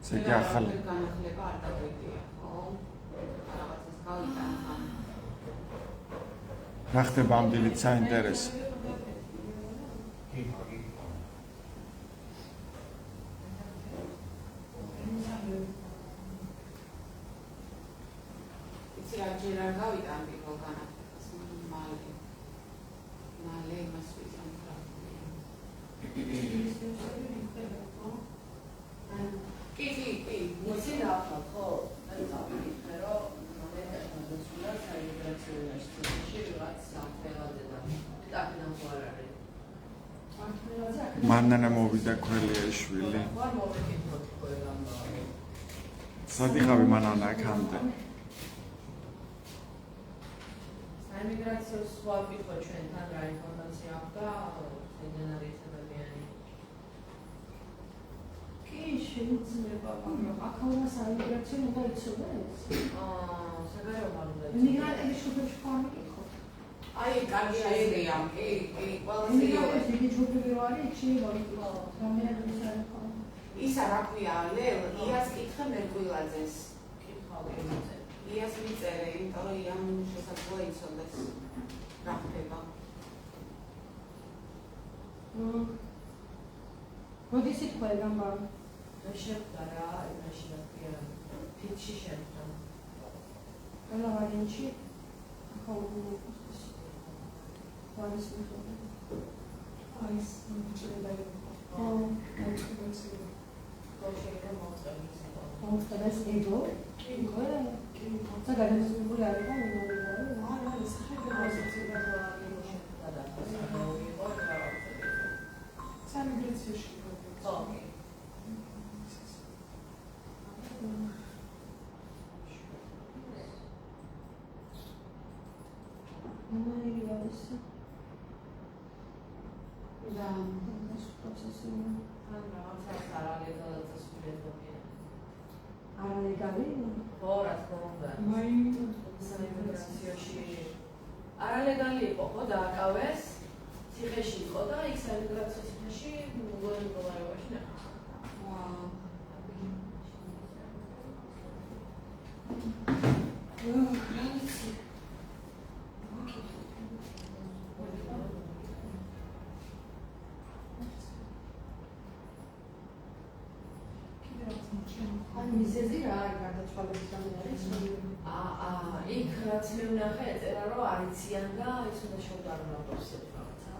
ზეგი ახალი განახლება არ დაგვიგია, ხო? რაღაცას გავიტან. რა ხდება ამ დილით საინტერესო? ჯერ არ გავიტან პირველ განახლებას, მალე იმას ვიზამ რა. კი, მოცი რა ახლა ხო? მე დავიკითხე რომ მომენტში საინტერესო ინსტიტუტში რაღაც საფელაძე და ტაკიდან ხო არ არის. მანანა მოვიდა ქველიაშვილი. ვარ მოვეკითხოთ ყველამ. სადიღავი მანანა აქამდე. Emigrațios სხვა კითხვა ჩვენთან რა ინფორმაცია აქვს და ზედან არის ადამიანი. კი, შეიძლება, მაგრამ ახალმა საიმიგრაციო უნდა იცოდეს. საგარეო მაღაზია. მიგრანტების ჯგუფებში ხო არ მიკითხოთ? აი, კარგი აირია, კი, ყველა მიგრანტების დიდი ჯგუფები რო არის, შეიძლება ვიკითხოთ. რამდენადაც არის ხო? ისა რა ქვია, ლელ, იას კითხე მერგვილაძეს. კითხავ იას მიწერე, იმიტომ რომ იამ შესაძლოა იცოდეს რა ხდება. როდის ითქვა ეგამბა? მე შეხვდა რა, იმაში რა ქვია, ფიტში შეხვდა. ყველა ვარიანტში ახალ ვარის მიხოლა. აის მოჭრება იყო. გოშეკა მოწევს. მომწევს ედო? კი, ყველა. საგადასტურებული არის და უნარია. არა, საერთოდ სამიგრაციაში ხო. უნარია ის. და ეს პროცესი ან რაღაცას არ არის დასასრულებელი. არალეგალი? ხო, რა თქმა უნდა. საიმიგრაციაში არალეგალი იყო, ხო, დააკავეს. ციხეში იყო და იქ საიმიგრაციო ციხეში მოგონი მდგომარეობაში ნახა. მიზეზი რა არის გარდაცვალების გამო? იქ რაც მე ვნახე, ეწერა რომ არიციან და ის უნდა შევდარნო პროცესს რაღაცა.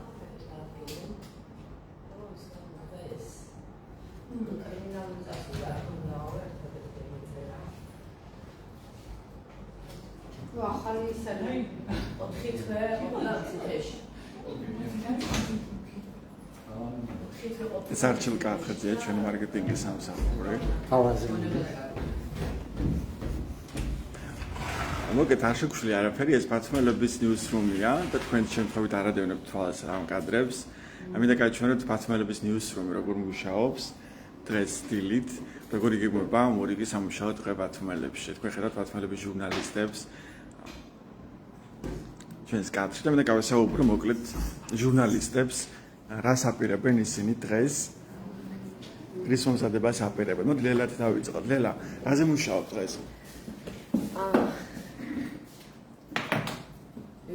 კრიმინალიზაცია უნდა ერთადერთი ეწერა. ახალი ისაა 4 თვე ყოფილა ციხეში. ეს არჩილ კახაძეა ჩვენი მარკეტინგის სამსახური. თავაზე. მოგეთ არ შეგვშლი არაფერი, ეს პათმელების ნიუსრუმია და თქვენ შემთხვევით არ ადევნებთ თვალს ამ კადრებს. ამინდა გაჩვენოთ პათმელების ნიუსრუმი როგორ მუშაობს დღეს დილით, როგორ იგეგმება მორიგი სამუშაო დღე პათმელებში. თქვენ ხედავთ პათმელების ჟურნალისტებს ჩვენს კადრში და მინდა გავესაუბრო მოკლედ ჟურნალისტებს რას აპირებენ ისინი დღეს რის მომზადებას აპირებენ. მოდი ლელათ დავიწყოთ. ლელა, რაზე მუშაობ დღეს?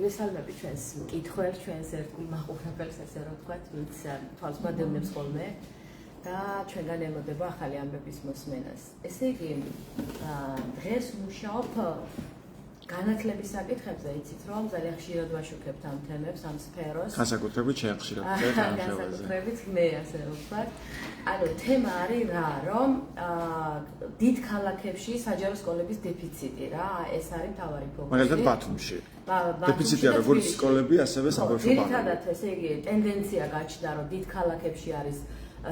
ვესალმები ჩვენს მკითხველს, ჩვენს ერთგულ მაყურებელს, ესე რომ ვთქვათ, ვინც თვალს მადევნებს ხოლმე და ჩვენგან ელოდება ახალი ამბების მოსმენას. ესე იგი, დღეს მუშაობ განათლების საკითხებზე, იცით რომ ძალიან ხშირად ვაშუქებთ ამ თემებს, ამ სფეროს. განსაკუთრებით შეახშირებთ ამ თემაზე. განსაკუთრებით მე ასე რომ ვთქვათ. ანუ თემა არის რა, რომ დიდ ქალაქებში საჯარო სკოლების დეფიციტი რა, ეს არის მთავარი ფოკუსი. მაგალითად ბათუმში. დეფიციტია როგორც სკოლები, ასევე საბავშვო ბაღები. ძირითადად ესე იგი ტენდენცია გაჩნდა, რომ დიდ ქალაქებში არის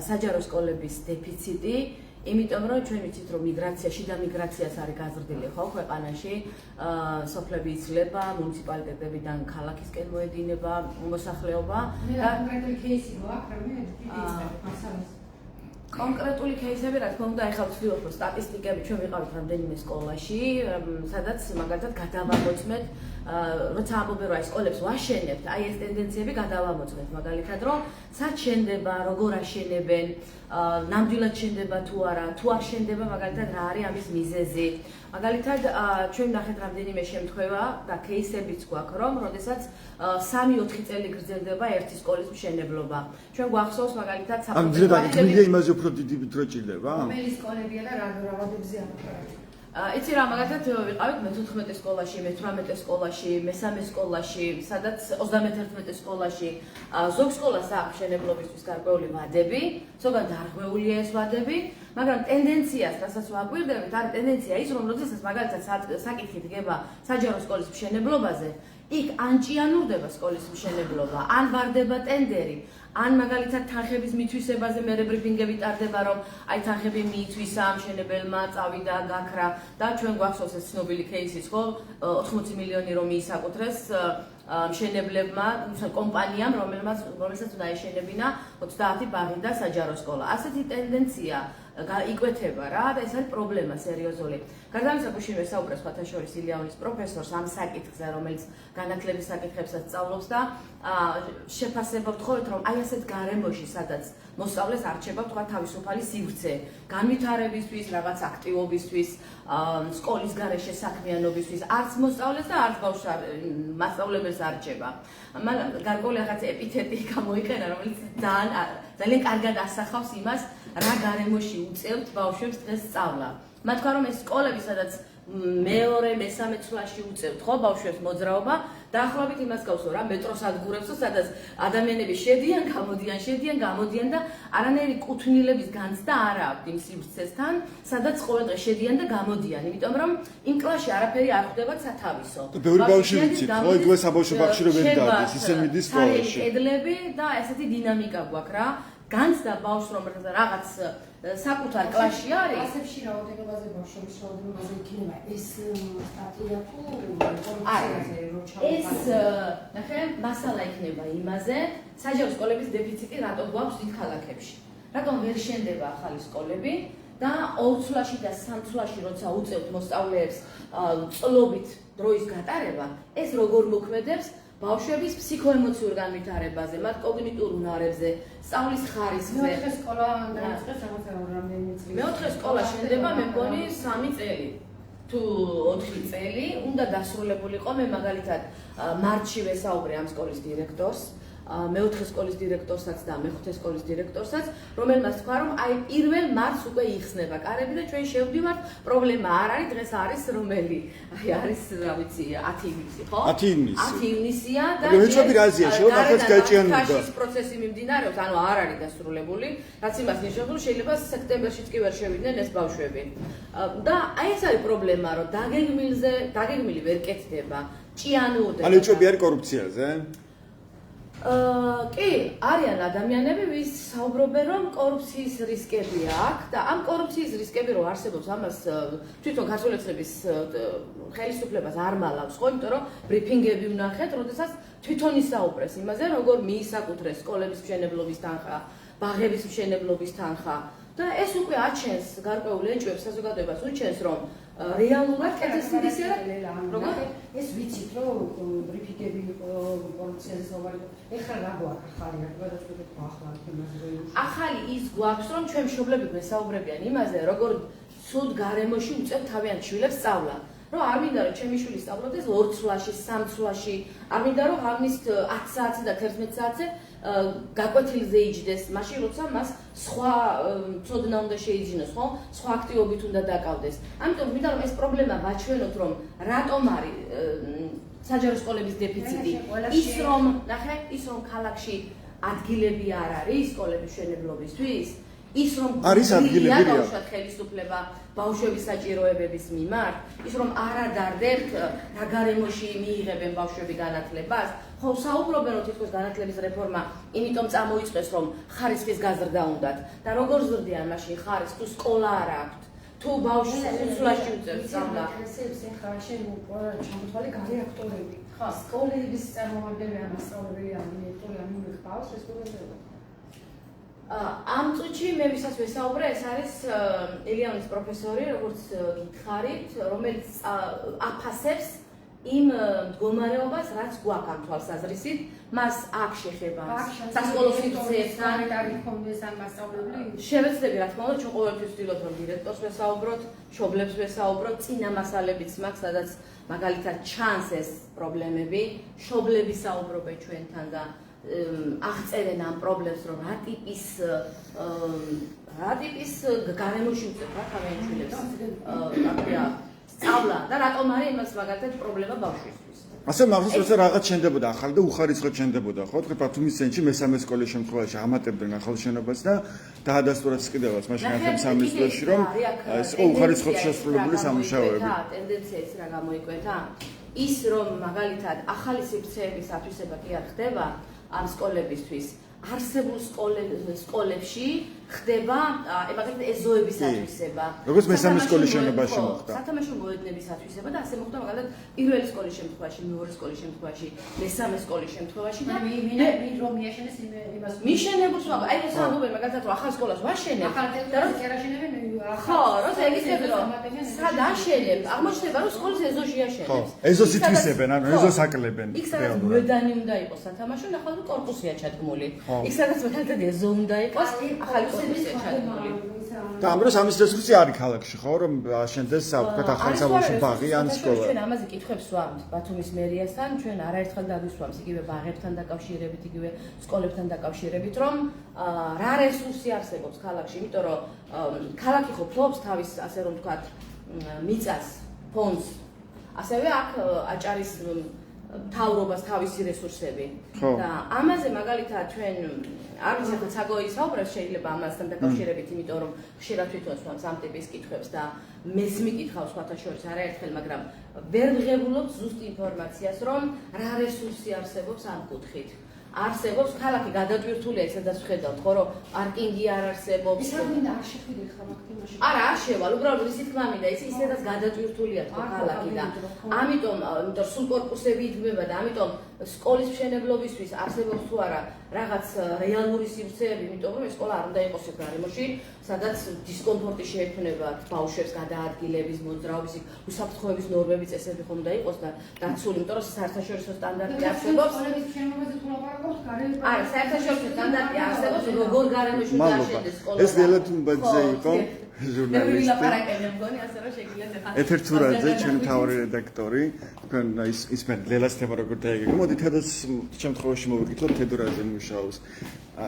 საჯარო სკოლების დეფიციტი. იმიტომ რომ ჩვენ ვიცით რომ მიგრაციაში და მიგრაციას არის გაზრდილი ხო ქვეყანაში სოფლები იცვლება მუნიციპალიტეტებიდან ქალაქისკენ მოედინება მოსახლეობა და კონკრეტული кейსი გვაქვს რამე კონკრეტული кейსები რა თქმა უნდა ეხლა ვცდილობ რომ სტატისტიკები ჩვენ ვიყავით რამდენიმე სკოლაში სადაც მაგალითად გადავამოწმეთ როცა ამბობენ რომ აი სკოლებს ვაშენებთ, აი ეს ტენდენციები გადავამოწმეთ მაგალითად რომ სად შენდება, როგორ აშენებენ, ნამდვილად შენდება თუ არა, თუ არ შენდება მაგალითად რა არის ამის მიზეზი. მაგალითად ჩვენ ნახეთ რამდენიმე შემთხვევა და кейსებიც გვაქვს რომ როდესაც 3-4 წელი გრძელდება ერთი სკოლის მშენებლობა. ჩვენ გვახსოვს მაგალითად გმირია იმაზე უფრო დიდი დრო ჭირდება? რომელი სკოლებია და რა რაოდენობზე ამოყარეთ? იცი რა, მაგალითად ვიყავით მე-14 სკოლაში, მე-18 სკოლაში, მე-3 სკოლაში, სადაც 31 სკოლაში. ზოგ სკოლას აქვს მშენებლობისთვის გარკვეული ვადები, ზოგადად არღვეულია ეს ვადები, მაგრამ ტენდენციას, რასაც ვაკვირდებით, არის ტენდენცია ის, რომ როდესაც მაგალითად საკითხი დგება საჯარო სკოლის მშენებლობაზე, იქ ან ჭიანურდება სკოლის მშენებლობა, ან ვარდება ტენდერი, ან მაგალითად თანხების მითვისებაზე მერე ბრიფინგები ტარდება, რომ აი თანხები მიითვისა მშენებელმა, წავიდა, გაქრა და ჩვენ გვახსოვს ეს ცნობილი кейსიც, ხო, 80 მილიონი რომ მიისაკუთრეს მშენებლებმა, კომპანიამ, რომელსაც უნდა ეშენებინა 30 ბაღი და საჯარო სკოლა. ასეთი ტენდენცია იკვეთება რა და ეს არის პრობლემა სერიოზული. გარდა ამისა, გუშინ ვესაუბრე სხვათა შორის ილიანის პროფესორს ამ საკითხზე, რომელიც განათლების საკითხებსაც სწავლობს და შეფასება ვთხოვეთ, რომ აი ასეთ გარემოში, სადაც მოსწავლეს არჩება თქვა თავისუფალი სივრცე, განვითარებისთვის, რაღაც აქტივობისთვის, სკოლის გარეშე საქმიანობისთვის, არც მოსწავლეს და არც მასწავლებელს არჩება. მაგრამ გარკვეული რაღაც ეპითეტი გამოიყენა, რომელიც ძალიან კარგად ასახავს იმას, რა გარემოში უწევთ ბავშვებს დღეს სწავლა. მათ თქვა რომ ეს სკოლები, სადაც მეორე, მესამე წლაში უწევთ ხო ბავშვებს მოძრაობა, დაახლოებით იმას გავს რა მეტროს ადგურებსო, სადაც ადამიანები შედიან, გამოდიან და არანაირი კუთვნილების განცდა არ აქვს იმ სივრცესთან, სადაც ყოველდღე შედიან და გამოდიან, იმიტომ რომ იმ კლასში არაფერი არ ხდებათ სათავისო. ბევრი ბავშვი ვიცით, ხო, იგივე საბავშვო ბაღში რომ ვერ დადეს, ისე მიდის სკოლაში. კედლები და ესეთი დინამიკა გვაქვს რა. განცდა ბავშვს რომ რაღაც საკუთარ კლასში არის. კლასებში რაოდენობაზე ბავშვების რაოდენობაზე იქნება ეს სტატია თუ კორუფციაზე რო ჩავყარდეთ. ეს ნახე, მასალა იქნება იმაზე, საჯარო სკოლების დეფიციტი რატომ გვაქვს დიდ ქალაქებში. რატომ ვერ შენდება ახალი სკოლები და 2 წლაში და 3 წლაში როცა უწევთ მოსწავლეებს წლობით დროის გატარება, ეს როგორ მოქმედებს ბავშვების ფსიქოემოციურ განვითარებაზე, მათ კოგნიტურ უნარებზე, სწავლის ხარისხზე. მეოთხე სკოლა დაიწყეს რამდენიმე წელი. მეოთხე სკოლა შენდება, მე მგონი 3 წელი. თუ 4 წელი უნდა დასრულებულიყო, მე მაგალითად მარტში ვესაუბრე ამ სკოლის დირექტორს, მეოთხე სკოლის დირექტორსაც და მეხუთე სკოლის დირექტორსაც, რომელმაც თქვა, რომ აი 1 მარტს უკვე იხსნება კარები და ჩვენ შევდივართ, პრობლემა არ არის, დღეს არის რომელი? აი არის, რა ვიცი, 10 ივნისი, ხო? 10 ივნისი. 10 ივნისია და ვეცობი რაზეა, შევახერხეთ გაიჭიანურდა. ქაშის პროცესი მიმდინარეობს, ანუ არ არის დასრულებული, რაც იმას ნიშნავს, რომ შეიძლება სექტემბერშიც კი ვერ შევიდნენ ეს ბავშვები. და აი ეს არის პრობლემა, რომ დაგეგმილი ვერ კეთდება, ჭიანურდება. ანუ ეჭვები არის კორუფციაზე? კი, არიან ადამიანები, ვის საუბრობენ, რომ კორუფციის რისკები აქვს და ამ კორუფციის რისკები რო არსებობს, ამას თვითონ გასულეცების ხელისუფლებას არ მალავს, ხო, იმიტომ რომ ბრიფინგები ვნახეთ, როდესაც თვითონ ისაუბრეს იმაზე, როგორ მიისაკუთრეს სკოლების მშენებლობის თანხა, ბაღების მშენებლობის თანხა და ეს უკვე აჩენს გარკვეულ ეჭვებს საზოგადოებას უჩენს, რომ რეალურად კეთილსინდისია როგორ ეს ვიცით რომ ბრიფინგები კორუფციაზე საუბარი. ეხლა რა გვაქვს ახალი გადაწყვეტილება ახლა თემაზე. ახალი ის გვაქვს, რომ ჩვენ მშობლები გვესაუბრებიან იმაზე, როგორ ცუდ გარემოში უწევთ თავიანთ შვილებს სწავლა. რომ არ მინდა რომ ჩემი შვილი სწავლობდეს 2 წლაში, 3 წლაში, არ მინდა რომ ღამის 10 საათზე და 11 საათზე გაკვეთილზე იჯდეს, მაშინ როცა მას სხვა ცოდნა უნდა შეიძინოს, ხო? სხვა აქტივობით უნდა დაკავდეს. ამიტომ მინდა რომ ეს პრობლემა ვაჩვენოთ, რომ რატომ არის საჯარო სკოლების დეფიციტი. ის რომ ქალაქში ადგილები არ არის სკოლების მშენებლობისთვის, ის რომ არის ადგილები ბავშვად ხელისუფლება ბავშვების საჭიროებების მიმართ, ის რომ არ ადარდებთ რა გარემოში მიიღებენ ბავშვები განათლებას, ხო საუბრობენ რომ თითქოს განათლების რეფორმა იმიტომ წამოიწყეს რომ ხარისხის გაზრდა უნდათ და როგორ ზრდიან მაშინ ხარისხს თუ სკოლა არ აქვთ, თუ ბავშვს უცვლაში უწევთ სწავლა. ეს ახლა შენ ჩამოთვალე გარე აქტორები. ხო, სკოლების წარმომადგენელი ან მასწავლებელი ან დირექტორი ან მიხავს ეს პრობლემა. ამ წუთში მე ვისაც ვესაუბრე, ეს არის ილიანის პროფესორი, როგორც გითხარით, რომელიც აფასებს იმ მდგომარეობას, რაც გვაქვს ამ თვალსაზრისით, მას აქ შეხება სასკოლო სივრცეებთან იქონდეს ან მასწავლებელი. შევეცდები, რა თქმა უნდა, ჩვენ ყოველთვის ვცდილობთ, რომ დირექტორს ვესაუბროთ, მშობლებს ვესაუბროთ, წინა მასალებიც მაქვს, სადაც მაგალითად ჩანს ეს პრობლემები, მშობლები საუბრობენ ჩვენთან და აღწერენ ამ პრობლემს, რომ რა ტიპის გარემოში უწევთ რა თავიანთ შვილებს სწავლა და რატომ არის იმას მაგალითად პრობლემა ბავშვისთვის. ასე მახსოვს როცა რაღაც შენდებოდა ახალი და უხარისხოდ შენდებოდა ხო თქვი ბათუმის ცენტრში მესამე სკოლის შემთხვევაში ამატებდნენ ახალ შენობას და დაადასტურათ კიდევაც მაშინ ახალ სამინისტროში რომ ეს იყო უხარისხოდ შესრულებული სამუშაოები. ტენდენცია ის რა გამოიკვეთა ის რომ მაგალითად ახალი სივრცეების ათვისება კი არ ხდება ამ სკოლებისთვის არსებულ სკოლებში ხდება მაგალითად ეზოების ათვისება. როგორც მესამე სკოლის შენობაში მოხდა. სათამაშო მოედნების ათვისება და ასე მოხდა მაგალითად პირველი სკოლის შემთხვევაში, მეორე სკოლის შემთხვევაში, მესამე სკოლის შემთხვევაში და მინდ რომ მიაშენეს იმას მიშენებულს მაგ აი ეს ამბობენ მაგალითად რომ ახალ სკოლას ვაშენებ და რომ კერაშენებენ ხო, როცა ეკითხები რომ სად აშენებ, აღმოჩნდება რომ სკოლის ეზოში აშენებს. ეზოს ითვისებენ, ანუ ეზოს აკლებენ. იქ სადაც მოედანი უნდა იყოს სათამაშო, ნახავთ რომ კორპუსია ჩადგმული. იქ სადაც მაგალითად ეზო უნდა იყოს, ახალი კორპუსია ჩადგმული. და ამ დროს ამის რესურსი არის ქალაქში, ხო, რომ აშენდეს საერთოდ ახალ საბავშვო ბაღი ან სკოლა. ჩვენ ამაზე კითხვებს ვამთ ბათუმის მერიასთან, ჩვენ არაერთხელ გადავისვამს იგივე ბაღებთან დაკავშირებით, იგივე სკოლებთან დაკავშირებით, რომ რა რესურსი არსებობს ქალაქში, იმიტომ რომ ქალაქი ხო ფლობს თავის, ასე რომ ვთქვათ, მიწას, ფონდს. ასევე აქ აჭარის მთავრობას თავისი რესურსები. და ამაზე მაგალითად ჩვენ არ ვიცი ახლა საგოი საუბრებს შეიძლება ამასთან დაკავშირებით, იმიტომ რომ ხშირად თვითონ სვამს ამ ტიპის კითხვებს და მეც მიკითხავ სხვათა შორის არაერთხელ, მაგრამ ვერ ვღებულობთ ზუსტ ინფორმაციას, რომ რა რესურსი არსებობს ამ კუთხით. არსებობს ქალაქი გადატვირთულია, სადაც ვხედავთ, ხო, რომ პარკინგი არ არსებობს. ის არ მინდა არ შეხვიდეთ ხომ აქ თემაში. არა, არ შევალ, უბრალოდ ისიც გმინდა, ისედაც გადატვირთულია თქო ქალაქი და ამიტომ სულ კორპუსები იდგმება და ამიტომ სკოლის მშენებლობისთვის არსებობს თუ არა რაღაც რეალური სივრცეები, იმიტომ რომ ეს სკოლა არ უნდა იყოს გარემოში, სადაც დისკომფორტი შეექმნებათ ბავშვებს გადაადგილების, მოძრაობის, უსაფრთხოების ნორმები, წესები ხომ უნდა იყოს და დაცული, იმიტომ რომ საერთაშორისო სტანდარტი არსებობს. არა, საერთაშორისო სტანდარტი არსებობს, როგორ გარემოში უნდა აშენდეს სკოლა. ეს ველათუმბაძე იყო ჟურნალისტი. ეთერთურაძე, ჩვენი მთავარი რედაქტორი, თქვენ ის მე ლელას თემა როგორ დაიგეგმო. მოდით თედოს შემთხვევაში მოვიკითხოთ თედურაძე მუშაობს.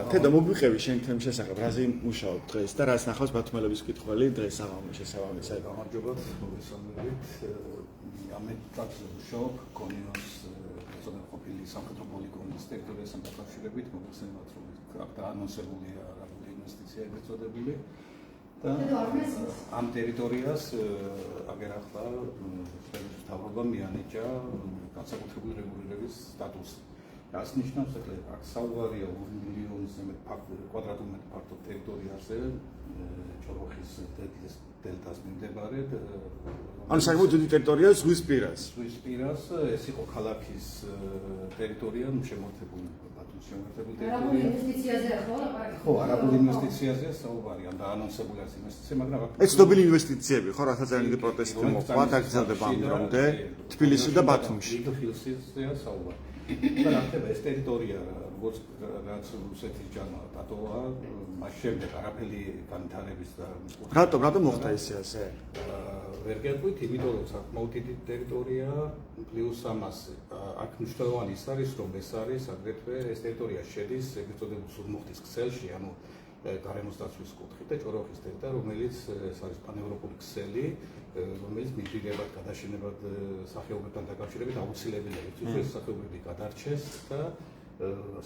თედო მოგვიყევი შენ თემ შესახებ, რაზე მუშაობ დღეს და რას ნახავს ბათუმელების კითხველი დღეს აღამის შესაბამისად. გამარჯობა, მოგესალმებით. ამეთაც მუშაობ კონინოს ყოფილი სამხედრო პოლიგონის ტერიტორიასთან დაკავშირებით, მოგხსენებათ რომ აქ დაანონსებულია რაბული ინვესტიცია ეწოდებული. ამ ტერიტორიას აგერ ახლა მთავრობამ მიანიჭა განსაკუთრებული რეგულირების სტატუსი. რაც ნიშნავს, რომ აქ საუბარია 2 მილიონზე მეტ კვადრატულ მეტრ ფართო ტერიტორიაზე, ჭოროხის დელტას მიმდებარე. ანუ საკმაოდ დიდი ტერიტორია ზღვის პირას. ზღვის პირას ეს იყო ქალაქის ტერიტორია, შემოერთებული ბათუმის შემოერთებული ტერიტორია. ინვესტიციაზე ხო? ხო, არაბულ ინვესტიციაზე საუბარია და ანონსებული არის ინვესტიცია, მაგრამ ეს ცნობილი ინვესტიციები ხო, რათა ძალიან დიდი პროტესტი მოყვა და გრძელდება ამ დრომდე თბილისში და ბათუმში. ფილსიზეა საუბარი. და რა ხდება ეს ტერიტორია, როგორც რაც რუსეთის ჯარმა დატოვა, მას შემდეგ არაფერი განვითარების და რატომ მოხდა ესე ასე? ვერ გეტყვით, იმიტომ რომ საკმაოდ დიდი ტერიტორია, პლუს ამას აქ მნიშვნელოვანი ის არის, რომ ეს არის აგრეთვე ეს ტერიტორია შედის ეგრეთ წოდებულ სურმუხტის ქსელში, ანუ გარემოს დაცვის კუთხით და ჭოროხის დელტა, რომელიც ეს არის პანევროპული ქსელი, რომელიც მიდრიგებად გადაშენებად სახეობებთან დაკავშირებით აუცილებელია, რომ ეს სახეობები გადარჩეს და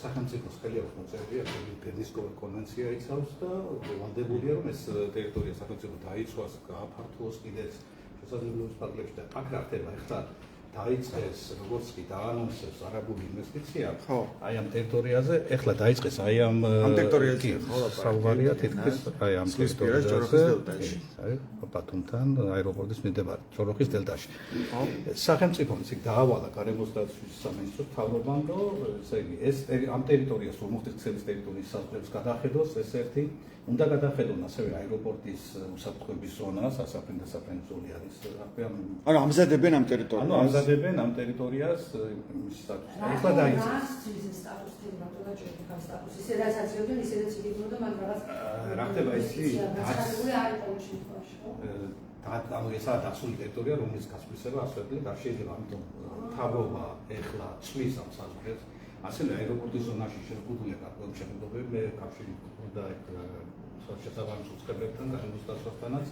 სახელმწიფოს ხელი აქვს მოწერილი, ბერნის კონვენცია იცავს და ვალდებულია, რომ ეს ტერიტორია სახელმწიფო დაიცვას, გააფართოვოს კიდეც შესაძლებლობის ფარგლებში და აქ რა ხდება ახლა დაიწყეს როგორც კი დაანონსებს არაბული ინვესტიცია აი ამ ტერიტორიაზე ეხლა დაიწყეს აი ამ ტერიტორიაზე ხო საუბარია თითქმის აი ამ ტერიტორიაზე აი ბათუმთან აეროპორტის მიმდებარე ჭოროხის დელტაში სახელმწიფომ ისე დაავალა გარემოს დაცვის სამინისტროს მთავრობამ რომ ესე იგი ეს ამ ტერიტორიას სურმუხტის ქსელის ტერიტორიის საზღვრებს გადახედოს ეს ერთი უნდა გადახედონ ასევე აეროპორტის უსაფრთხოების ზონა, სასაფრენ და საფრენ ზოლი არის. ანუ ამზადებენ ამ ტერიტორიას. ანუ ამზადებენ ამ ტერიტორიას მის სტატუსს. ეხლა დაიწყეს. ის სტატუსი თემატო და ჭირდება სტატუსი. ისედაც აწევდნენ, ისედაც იგებოდა, მაგრამ რაღაც რა ხდება ისი? გაცილებული არ იყო შემთხვევაში, ხო? ანუ ესაა დაცული ტერიტორია, რომლის გასვლისება ასწავლეთ, არ შეიძლება, ამიტომ თავობა ეხლა წვის ამ საზღვრებს. ასევე აეროპორტის ზონაში შეზღუდულია გარკვეული შეხედულებები, მე კავშირი გქონდა ეგ შესაბამის უწყებებთან, განსხვავებასთანაც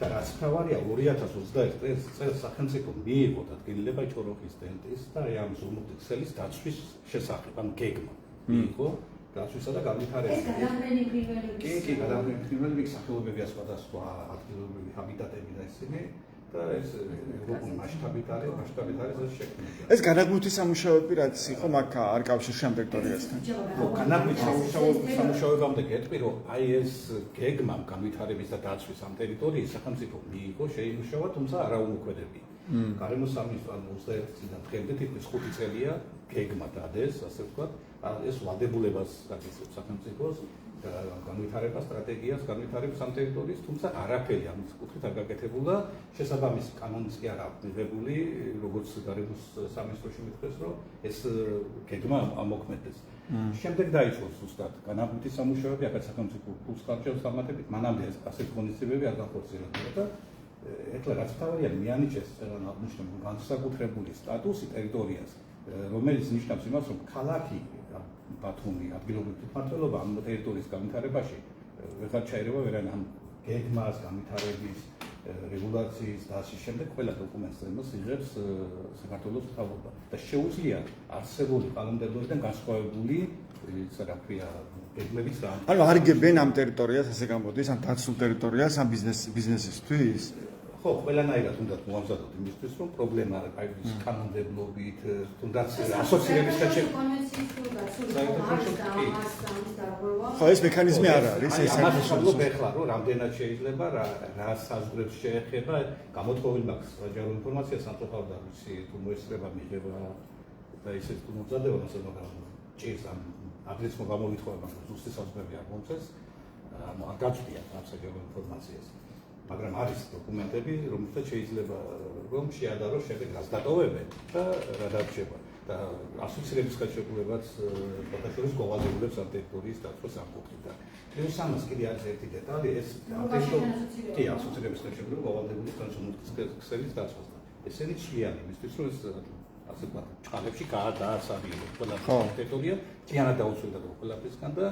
და რაც თავარია 2021 წელს სახელმწიფო მიიღო დადგენილება ჩოროხის დელტის და ამ ზურმუხტის ქსელის დაცვის შესახებ, ანუ გეგმა მიიღო დაცვისა და განვითარების. ეს გადამფრენი ფრინველების კი, გადამფრენი ფრინველების სახელობებია სხვადასხვა ადგილობრივი ჰაბიტატები და ისინი და ეს ევროპული მასშტაბით არის შექმნილი. ეს განაგვითვის სამუშაოები რაც იყო მაგ არ კავშირში ამ ტერიტორიასთან. ხო, განაგვით სამუშაოებამდე გეტყვი, რომ აი ეს გეგმა განვითარების და დაცვის ამ ტერიტორიის სახელმწიფო მიიღო, შეიმუშავა, თუმცა არა უმოქმედებია. გარემოს სამინისტრო 21 წლიდან დღემდე თითქმის 5 წელია გეგმა დადეს, ასე ვთქვათ, ეს ვალდებულებას გაგიწევს სახელმწიფოს განვითარება სტრატეგიას, განვითარების ამ ტერიტორიის, თუმცა არაფერი ამის კუთხით არ გაკეთებულა, შესაბამისი კანონიც კი არ აქვს მიღებული, როგორც გარემოს სამინისტროში მითხრეს, რომ ეს გეგმა ამოქმედდეს. შემდეგ დაიწყო ზუსტად განაგვითვის სამუშაოები, აქაც სახელმწიფო ფულს ხარჯავს ამათებით, მანამდე ასეთი ღონისძიებები არ განხორციელებულა და ეხლა რაც თავარია მიანიჭეს წელან აღნიშნული განსაკუთრებული სტატუსი ტერიტორიას, რომელიც ნიშნავს იმას, რომ ქალაქი ბათუმი ადგილობრივი თვითმმართველობა ამ ტერიტორიის განვითარებაში ვეღარ ჩაერევა ვერან ამ გეგმას, განვითარების, რეგულაციის და ასე შემდეგ ყველა დოკუმენტს იღებს საქართველოს მთავრობა და შეუძლია არსებული კანონმდებლობიდან განსხვავებული ისა რა ქვია გეგმების რა. ანუ არ იგებენ ამ ტერიტორიას, ასე გამოდის, ამ დაცულ ტერიტორიას ამ ბიზნესისთვის. ხო, ყველანაირად უნდა მოამზადოთ იმისთვის, რომ პრობლემა აი ეს კანონმდებლობით, თუნდაც ასოცირების კონვენციის ხო, ეს მექანიზმი არ არის, ეს ამასობლობ ეხლა, რომ რამდენად შეიძლება რა საზღვრებს შეეხება, გამოთხოვილი მაქვს საჯარო ინფორმაცია სამწუხაროდ და ვიცი თუ მოესწრება მიღება და ისე თუ მომზადება, მაგრამ ჭირს ამ ადრეც მოგამოვითხოვება, ზუსტი საზღვრები არ მომწეს, არ გაწვდია ამ საჯარო ინფორმაციას. მაგრამ არის დოკუმენტები, რომელთაც შეიძლება რომ შეადაროს შემდეგ რას დატოვებენ და რა დარჩება. და ასოცირების ხელშეკრულებაც ფაქტობრივად გოვალდებულებს ამ ტერიტორიის დაცვას ამ კუთხით. პლუს ამას კიდე არის ერთი დეტალი, ეს კი ასოცირების ხელშეკრულება გოვალდებული კონსუმაციის ქსელის დაცვას. ესენი ცვლიანი იმისთვის, რომ ეს ასე ვთქვათ, ჩხალებში გააასაბილოს ყველა ტერიტორია, ჭიანად დაუცველდა ყველაფრისგან და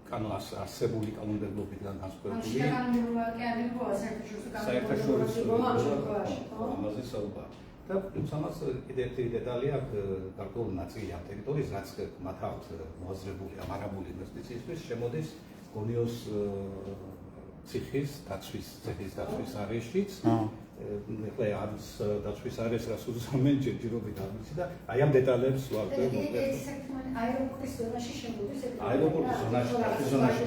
კანონს არსებული კანონმდებლობიდან განსხვავებული საერთაშორისო ამაზე საუბარი. და პლუს ამას კიდე ერთი დეტალი აქვს, გარკვეული ნაწილი ამ ტერიტორიის, რაც მათ აქვს მოაზრებული ამარაბული ინვესტიციისთვის, შემოდის გონიოს ციხის დაცვის არეშიც. ეხლა არის დაცვის არეშ რას უზრუნველენ ჯერჯერობით არ ვიცი და აი ამ დეტალებს ვარკვევ მოკლედ. აეროპორტის ზონაში შემოდის ეგ. აეროპორტის ზონაში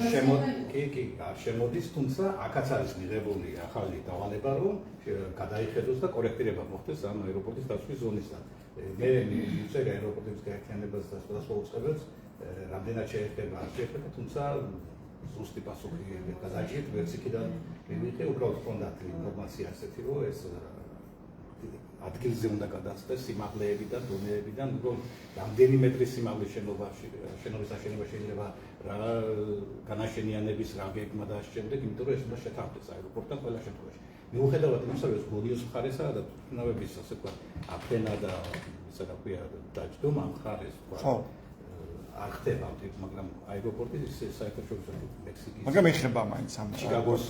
შემოდის, თუმცა აქაც არის მიღებული ახალი დავალება, რომ გადაიხედოს და კორექტირება მოხდეს ამ აეროპორტის დაცვის ზონისგან. მე ვიწერე აეროპორტების გაერთიანებას და სხვადასხვა უწყებებს, რამდენად შეეხება, არ შეეხება, თუმცა ზუსტი პასუხი გადაჭირეთ, ვერც იქიდან მივიღე, უბრალოდ ჰქონდათ ინფორმაცია ასეთი, რომ ეს ადგილზე უნდა გადაწყვეტეს სიმაღლეებიდან, დონეებიდან, რომ რამდენი მეტრის სიმაღლის შენობის აშენება შეიძლება რა განაშენიანების რა გეგმა და ასე შემდეგ, იმიტომ რომ ეს უნდა შეთანხმდეს აეროპორტთან ყველა შემთხვევაში. მიუხედავად იმისა, რომ ეს გონიოს მხარესაა და თვითმფრინავების ასე ვთქვათ, აფრენა და ისა რა ქვია დაჯდომა მხარეს ვთქვათ. ხო. არ ხდება, მაგრამ აეროპორტის საერთაშორისო მექსიკის. მაგრამ ეხება მაინც ამ ჩიკაგოს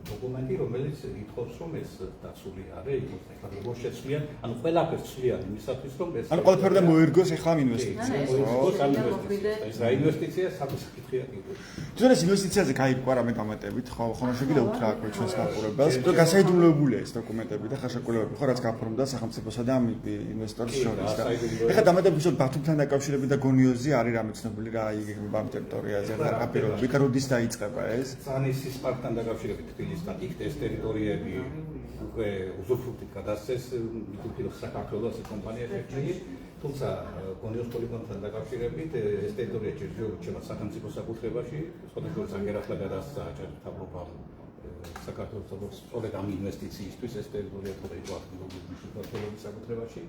დოკუმენტი, რომელიც ითხოვს, რომ ეს დაცული არის, ეხლა როგორ შეცვლიან, ანუ ყველაფერს ცვლიან იმისათვის, რომ ეს ანუ ყველაფერი და მოერგოს ეხლა ამ ინვესტიციას. ეს რა ინვესტიცია, საკითხია კიდევ. თუნდაც ეს ინვესტიციაზე გაიგვა რამე დამატებით, ხო, ხონაშები და უთხრა აკვე ჩვენს მაყურებელს, რომ გასაიდუმლოებულია ეს დოკუმენტები და ხელშეკრულებები, ხო, რაც გაფორმდა სახელმწიფოსა და ამ ინვესტორს შორის. ეხლა დამატებით რომ ბათუმთან დაკავშირებით და გონიოზი არის რამე ცნობილი რა იგეგმება ამ ტერიტორიაზე და რა პირობებით, როდის დაიწყება ეს? ზანისის პარკთან დაკავშირებით იქ ეს ტერიტორიები უკვე უზურპებით გადასცეს მიკროფილოს საქართველოს კომპანია შექმნილი, თუმცა გონიოს პოლიგონთან დაკავშირებით ეს ტერიტორია ჯერჯერობით შევა სახელმწიფო საკუთრებაში, სხვადასხვა საგერახლა გადასცა აჭარის მთავრობამ საქართველოს სწორედ ამ ინვესტიციისთვის ეს ტერიტორია თორე იყო ადგილობრივი მნიშვნელობის საკუთრებაში.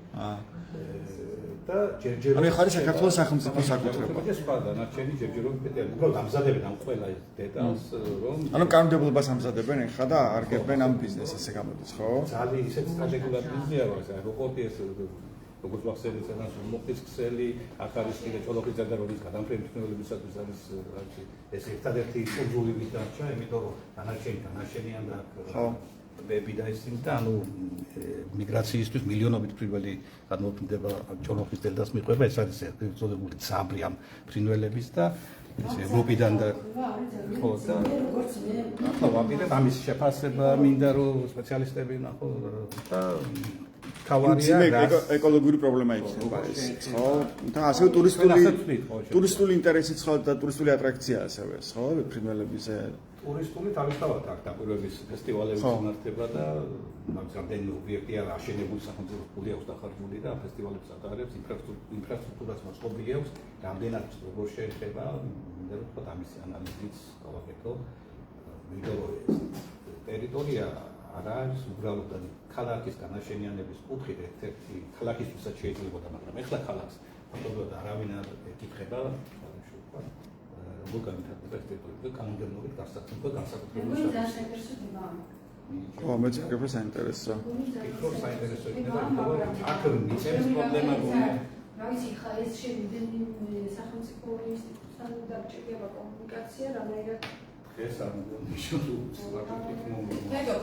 და ჯერჯერობით ანუ ხარი საქართველოს სახელმწიფო საკუთრება. ეს სხვა დანარჩენი ჯერჯერობით უბრალოდ ამზადებენ ამ ყველა ეს დეტალს, რომ ანუ კანონმდებლობას ამზადებენ ეხლა და არგებენ ამ ბიზნესს, ესე გამოდის, ხო? ძალიან ისეთ სტრატეგიულად ბიზნესია, რომ ეს აეროპორტი ეს როგორც ვახსენეთ, ეს მოხდის ქსელი, აქ არის კიდე ჭოლოხის ზედარონის გადამფრენი ტექნოლოგიისათვის არის ეს ერთადერთი კუნძული ვით დარჩა, იმიტომ რომ დანარჩენიან და ხო. ბები და ისინი და ანუ მიგრაციისთვის მილიონობით ფრინველი გადმოფრინდება ჭოლოხის დელტას მიყვება, ეს არის ერთადერთი ძაბრი ამ ფრინველების და ეს ევროპიდან და ხო და ახლა ვაპირებ ამის შეფასება მინდა რომ სპეციალისტები ნახო და თავარია ეკოლოგიური პრობლემა იქნება ეს, ხო? და ასევე ტურისტული ინტერესიც ხო და ტურისტული ატრაქცია ასევე, ხო? ფრინველებზე ტურისტული თავისთავად აქ დაკვირვების ფესტივალები მიმართება და რამდენი ობიექტი არა აშენებული სახელმწიფო ფული აქვს დახარჯული და ფესტივალებს ატარებს ინფრასტრუქტურას მოწყობილი აქვს რამდენად როგორ შეეხება მინდა რომ თქვა ამის ანალიზიც გავაკეთო იმიტომ რომ ტერიტორია არა არის უბრალოდ ქალაქის განაშენიანების კუთხით ერთ-ერთი ქალაქისთვისაც შეიძლებოდა მაგრამ ეხლა ქალაქს ფაქტობრივად არავინ არ ეკითხება როგორ განვითარდება ეს ტერიტორია და კანონმდებლობით გასაკუთრებულ ხო, მეც ვფიქრობ საინტერესო. ვფიქრობ საინტერესო იქნება, რომ აქ მიწების პრობლემა რა ვიცი, ხა ეს შემიძლია სახელმწიფო ინსტიტუტთან დარჩება კომუნიკაცია, რამაირად ეს არ მოგონია.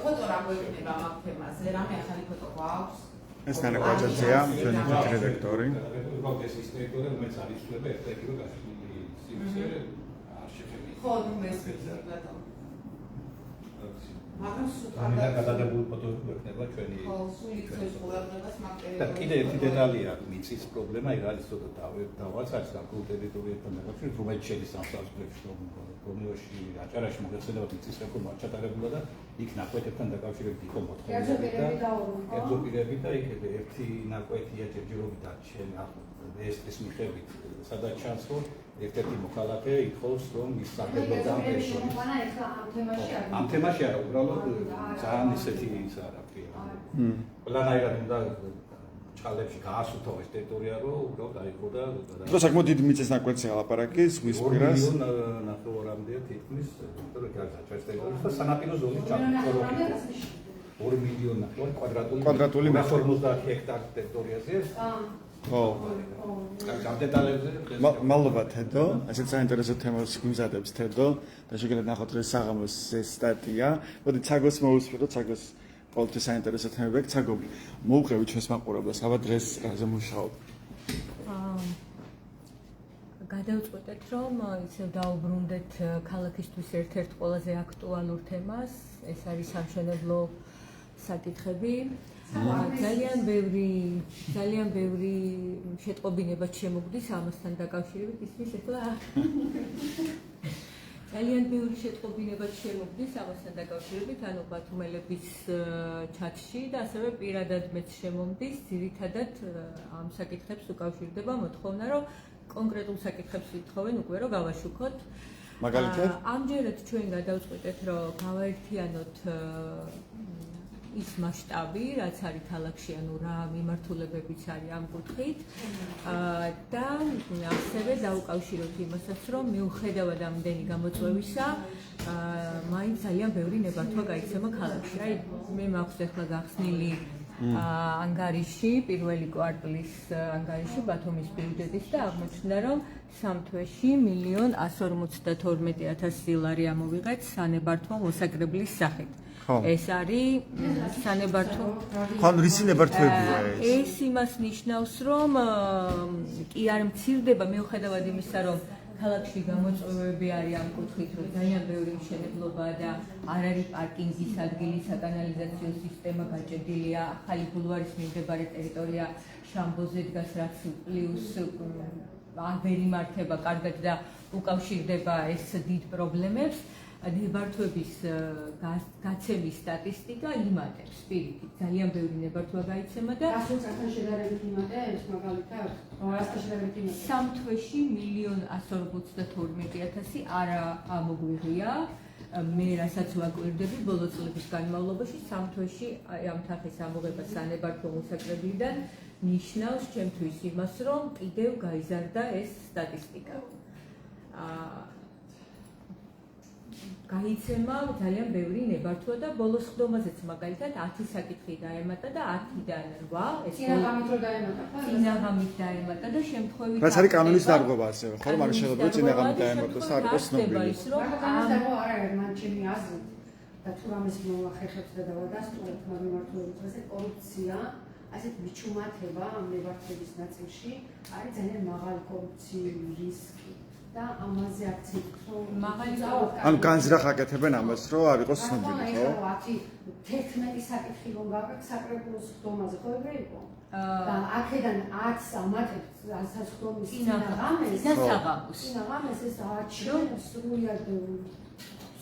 ფოტო რა გვექნება ამ თემაზე, რამე ახალი ფოტო გვაქვს? ეს თანაკვაჭაძეა, ჩვენი რედაქტორი. ეს ის ტერიტორია, რომელიც არის შეიძლება ერთ-ერთი გასული სიმსე ხო, მესმის ბატონო. მაგრამ ამით გადადებული ფოტოები გვექნება ჩვენი ხო, სული ცოლის ყურადღებას მაგ და კიდე ერთი დეტალია მიწის პრობლემა, იქ არის ცოტა დავაც არის გარკვეულ ტერიტორიებთან დაკავშირებით, რომელიც შედის ამ საზღვრებში, რომლებში აჭარაში მოგეხსენებათ მიწის რეფორმა ჩატარებულა და იქ ნაკვეთებთან დაკავშირებით იყო მოთხოვნა. კერძოპირები და იქ ერთი ნაკვეთია ჯერჯერობით არჩენა ეს მიხედვით, სადაც ჩანს რომ ერთ-ერთი მოქალაქე ითხოვს რომ ის სარგებლო დამფერშო. ამ თემაში არა, უბრალოდ ძალიან ისეთი ის არა ფიქრა. ყველანაირად უნდა ჩალებში გაასუთო ეს ტერიტორია, რომ უბრალოდ აიღო და და საკმაოდ დიდი მიწის ნაკვეთია ლაპარაკი, ზღვის პირას. 2 მილიონ ნახევარამდეა თითქმის, იმიტომ რომ გარდა ჩვენს ტერიტორიას და სანაპირო ზონის ჩამოყალიბება. 2 მილიონი კვადრატული მეტრი 50 ჰექტარი ტერიტორიაზე. ხო. გამდეტალებზე მადლობა თედო, ასეთ საინტერესო თემას გვიმზადებს თედო და შეგიძლიათ ნახოთ ეს საღამოს სტატია. მოდი ცაგოს მოусვიროთ, ცაგოს ყოველთვის საინტერესო თემები აქვს. ცაგო, მოუყევი ჩვენს მაყურებლებს, აბა დღეს რაზე მუშაობ? გადავწყვეტეთ, რომ ისევ დაუბრუნდეთ ქალაქისთვის ერთ-ერთ ყველაზე აქტუალურ თემას, ეს არის სამშენებლო საკითხები. ძალიან ბევრი შეტყობინება შემოგდის ამასთან დაკავშირებით, ისმის ეხლა ძალიან ბევრი შეტყობინება შემოგდის ამასთან დაკავშირებით, ანუ ბათუმელების ჩატში და ასევე პირადად მეც შემომდის, ძირითადად ამ საკითხებს უკავშირდება მოთხოვნა, რომ კონკრეტულ საკითხებს ვითხოვენ უკვე რომ გავაშუქოთ. მაგალითად, ამჯერად ჩვენ გადავწყვეტეთ, რომ გავაერთიანოთ ის მასშტაბი, რაც არის ქალაქში, ანუ რა მიმართულებებიც არის ამ კუთხით და ასევე დაუკავშიროთ იმასაც, რომ მიუხედავად ამდენი გამოწვევისა, მაინც ძალიან ბევრი ნებართვა გაიცემა ქალაქში. აი, მე მაქვს ახლა გახსნილი ანგარიში, პირველი კვარტლის ანგარიში ბათუმის ბიუჯეტის და აღმოჩნდა, რომ სამ თვეში 1,152,000 ლარი ამოვიღეთ სანებართვო მოსაკრებლის სახით. ეს არის სანებართვო. ხო, რისი ნებართვებია ეს? ეს იმას ნიშნავს, რომ კი არ მცირდება მიუხედავად იმისა, რომ ქალაქში გამოწვევები არის ამ კუთხით, რომ ძალიან ბევრი მშენებლობაა და არ არის პარკინგის ადგილი, საკანალიზაციო სისტემა გაჭედილია, ახალი ბულვარის მიმდებარე ტერიტორია შამბოზე დგას, რაც პლუს ვერ იმართება კარგად და უკავშირდება ეს დიდ პრობლემებს. ნებართვების გაცემის სტატისტიკა იმატებს პირიქით, ძალიან ბევრი ნებართვა გაიცემა და ასოციაციასთან შედარებით იმატებს, მაგალითად, რასთან შედარებით იმატებს? სამ თვეში 1,152,000 არა ამოგვიღია. მე რასაც ვაკვირდები ბოლო წლების განმავლობაში სამთვეში ამ თანხის ამოღება სანებართვო მოსაკრებლიდან ნიშნავს ჩემთვის იმას, რომ კიდევ გაიზარდა ეს სტატისტიკა. გაიცემა ძალიან ბევრი ნებართვა და ბოლოს ხდომაზეც მაგალითად 10 საკითხი დაემატა და 10-დან 8 ეს წინაღამით დაემატა და შემთხვევით რაც არის კანონის დარღვევა ასევე ხო რომ არ შეიძლება წინაღამით დაემატოს და არ იყოს ცნობილი. მან ჩემი აზრით და თუ რამეს მოვახერხებთ და დავადასტურებთ მემართულების დღეზე კორუფცია ასეთ მიჩუმათება ამ ნებართვების ნაწილში არის ძალიან მაღალი კორუფციული რისკი. და ამაზე აქცენტი მაღალი ანუ განზრახ აკეთებენ ამას რომ არ იყოს ცნობილი ხო? 11 საკითხი რომ გავაკეთე საკრებულოს ხდომაზე ხო ეგრე იყო? და აქედან 10 ამატებთ ასაც ხდომის წინაღამეს ეს აჩვენებს სრულიად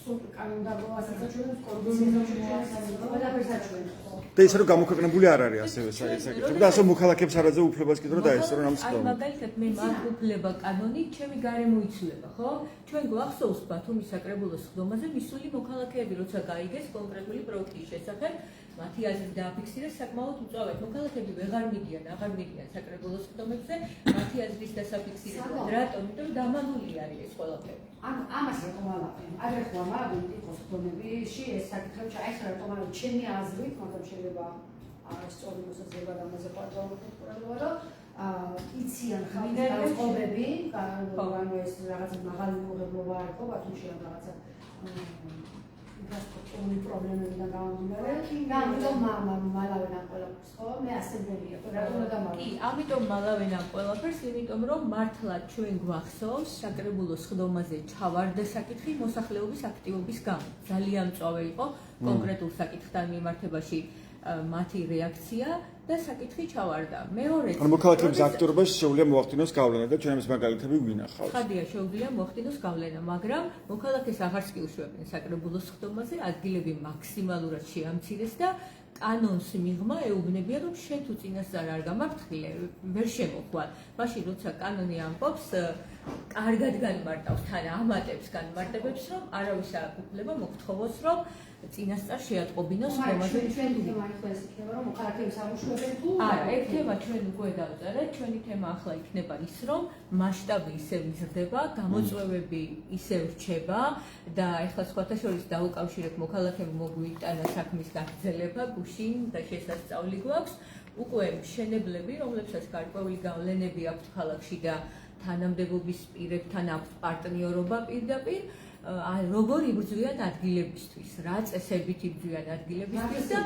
კანონდარღვევასაც აჩვენებს კორუფციას ყველაფერს აჩვენებს. და ისე რომ გამოქვეყნებული არ არის ასევე საკითხები და ასე მოქალაქეებს არაძე უფლებას კიდევ დაესწრონ ამ სკოლას. მაგალითად მე მაგ უფლება კანონი ჩემი გარემო იცვლება, ხო? ჩვენ გვახსოვს ბათუმის საკრებულოს ხდომაზე მისული მოქალაქეები, როცა გაიგეს კონკრეტული პროექტის შესახებ, მათი აზრი დააფიქსირეს საკმაოდ უწავად. მოქალაქეები აღარ მიდიან საკრებულოს ხდომებზე, მათი აზრის დასაფიქსირებლად. რატომ? იმიტომ რომ დამალული არის ეს ყველაფერი. ამას რეკომენდую. აგრე ხო ამაგი იყოს ხდომებში ეს საკითხები ჩაეხარა რეკომენდую ჩემი აზრით, მაგრამ შეიძლება არასწორი მოსაზრება და ამაზე პარლამენტში ყურადღება რომ იციან ხალხის განწყობები, ანუ ეს რაღაცა მაღალი მიღებლობა არ იყო ბათუმში ან რაღაცა გასტროლოგიური პრობლემებიდან გამომდინარე და ამიტომ მალავენ ამ ყველაფერს ხო მე ასემბლეია კი ამიტომ მალავენ ამ ყველაფერს იმიტომ რომ მართლა ჩვენ გვახსოვს საკრებულოს ხდომაზე ჩავარდა საკითხი მოსახლეობის აქტივობის გამო ძალიან მწვავე იყო კონკრეტულ საკითხთან მიმართებაში მათი რეაქცია და საკითხი ჩავარდა. მეორეც ანუ მოქალაქეების აქტიურობას შეუძლია მოახდინოს გავლენა და ჩვენ ამის მაგალითები გვინახავს. ხადია შეუძლია მოახდინოს გავლენა, მაგრამ მოქალაქეს აღარც კი უშვებენ საკრებულოს ხდომაზე, ადგილები მაქსიმალურად შეამცირეს და კანონს მიღმა ეუბნებია რომ შენ თუ წინასწარ არ გამართლე, ვერ შემოხვალ. მაშინ როცა კანონი ამბობს, კარგად განმარტავს თან ამატებს განმარტებებს, რომ არავის არ უფლება მოგთხოვოს რომ წინასწარ შეატყობინოს ხდომაზე ჩვენ თემას იქნება რომ მოქალაქეებს არ უშვებენ თუ არა, ეგ თემა ჩვენ უკვე დავწერეთ, ჩვენი თემა ახლა იქნება ის რომ მასშტაბი ისევ იზრდება, გამოწვევები ისევ რჩება და ეხლა სხვათა შორის დაუკავშირებ მოქალაქემ მოგვიტანა საქმის გაგრძელება, გუშინ და შესასწავლი გვაქვს, უკვე მშენებლები, რომლებსაც გარკვეული გავლენები აქვთ ქალაქში და თანამდებობის პირებთან აქვთ პარტნიორობა პირდაპირ როგორ იბრძვიან ადგილებისთვის, რა წესებით იბრძვიან ადგილებისთვის და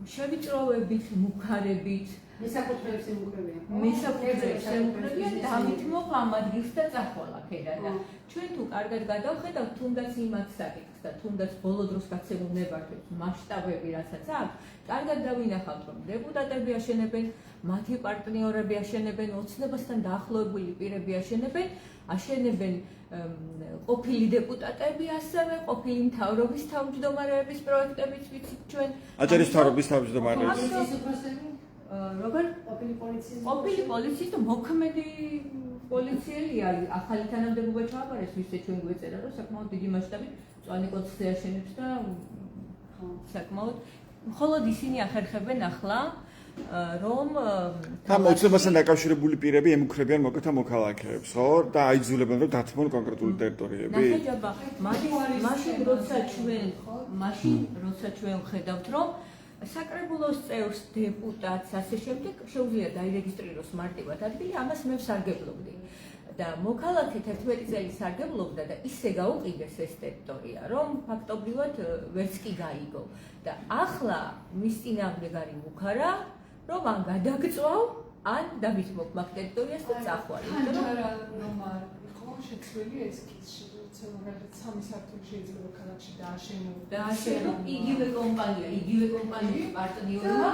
შევიწროვებით, მუქარებით, მესაკუთრეებს ემუქრებიან. მესაკუთრეებს ემუქრებიან დავითმობ ამ ადგილს და წახვალ აქედან და ჩვენ თუ კარგად გადავხედავთ, თუნდაც იმათ საკითხს და თუნდაც ბოლო დროს გაცემულ ნებართვებს მასშტაბები რასაც აქვს, კარგად დავინახავთ, რომ დეპუტატები აშენებენ, მათი პარტნიორები აშენებენ, ოცნებასთან დაახლოებული პირები აშენებენ ყოფილი დეპუტატები ასევე ყოფილი მთავრობის თავმჯდომარეების პროექტებიც ვიცით ჩვენ აჭარის მთავრობის თავმჯდომარეები როგორ ყოფილი პოლიციის და მოქმედი პოლიციელი არის ახალი თანამდებობა ჩააბარეს ვისაც ჩვენ გვეწერა რომ საკმაოდ დიდი მასშტაბით მწვანე კოთხზე აშენებს და საკმაოდ მხოლოდ ისინი ახერხებენ ახლა რომ ამ ოცნებასთან დაკავშირებული პირები ემუქრებიან მოკეთა მოქალაქეებს, ხო? და აიძულებენ რომ დათმონ კონკრეტული ტერიტორიები. ნახეჯაბა, მაშინ როცა ჩვენ ვხედავთ, რომ საკრებულოს წევრს, დეპუტატს, ასე შემდეგ შეუძლია დაირეგისტრიროს მარტივად ადგილი, ამას მე ვსარგებლობდი. და მოქალაქე 11 წელი სარგებლობდა და ისე გაუყიდეს ეს ტერიტორია, რომ ფაქტობრივად ვერც კი გაიგო. და ახლა მის წინააღმდეგ არის მუქარა რომ ან გადაგწვავ, ან დავითმობ მაგ ტერიტორიას და წახვალ. რომ არ იყო შეცვლილი ესკიზი, როცა მაგალითად 3 სართული შეიძლება ქალაქში დააშენო. იგივე კომპანიის პარტნიორმა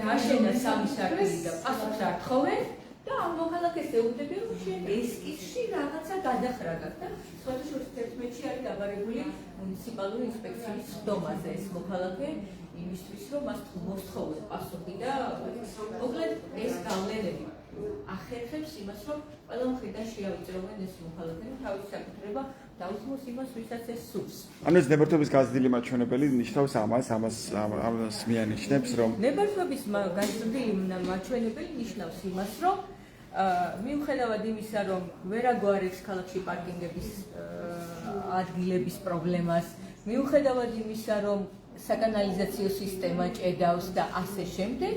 დააშენა 3 სართული და პასუხს არ თხოვენ და ამ მოქალაქეს ეუბნები რომ შენ ესკიზში რაღაცა გადახრაგებ და სხვათა შორის 11-ში არის დაბარებული მუნიციპალური ინსპექციის ხდომაზე ეს მოქალაქე იმისთვის რომ მას მოსთხოვოს პასუხი და მოკლედ ეს გავლენები ახერხებს იმას, რომ ყველა მხრიდან შეავიწროვენ ეს მოქალაქეები თავის საკუთრება დაუსმოს იმას, ვისაც ეს სურს. ანუ ეს ნებართვების გაზრდილი მაჩვენებელი ნიშნავს ამას მიანიშნებს, რომ ნებართვების გაზრდილი მაჩვენებელი ნიშნავს იმას, რომ მიუხედავად იმისა, რომ ვერ აგვარებს ქალაქში პარკინგების ადგილების პრობლემას, მიუხედავად იმისა, რომ საკანალიზაციო სისტემა ჭედავს და ასე შემდეგ,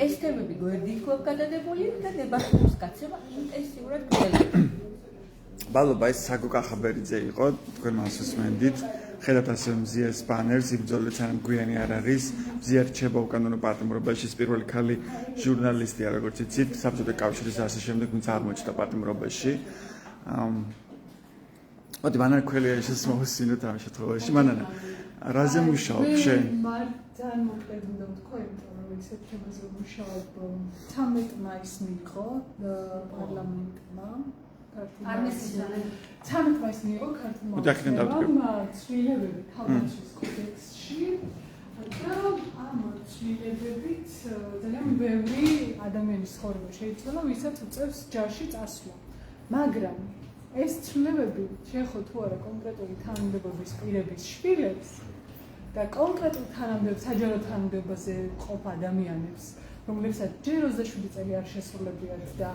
ეს თემები გვერდით გვაქვს გადადებული და ნებართვების გაცემა ინტენსიურად გრძელდება. ბალობა ეს საგო კახაბერიძე იყო, თქვენ მას უსმენდით. ხედავთ ასე მზიას ბანერს, იბრძოლეთ სანამ გვიანი არ არის. მზია რჩება უკანონო პატიმრობაში, პირველი ქალი ჟურნალისტია, როგორც იცით, საბჭოთა კავშირის ასე შემდეგ, ვინც აღმოჩნდა პატიმრობაში. მოდი მანან ქველია ეს მოვსინოთ ამ შემთხვევაში. მანანა, რაზე მუშაობ შენ? ძალიან მოკლედ უნდა ვთქვა, იმიტომ რომ ისეთ თემაზე ვმუშაობ 13 მაისს მიიღო პარლამენტმა. ცამეტ მაისს მიიღო ქართულმა ცვლილებები თავდაცვის კოდექსში და ამ ცვლილებებით ძალიან ბევრი ადამიანის ცხოვრება შეიცვალა, ვისაც უწევს ჯარში წასვლა. მაგრამ ეს ცვლილებები შეეხო თუ არა კონკრეტული თანამდებობის პირების შვილებს და კონკრეტულ საჯარო თანამდებობაზე ყოფ ადამიანებს, რომლებსაც ჯერ 27 წელი არ შესრულებიათ და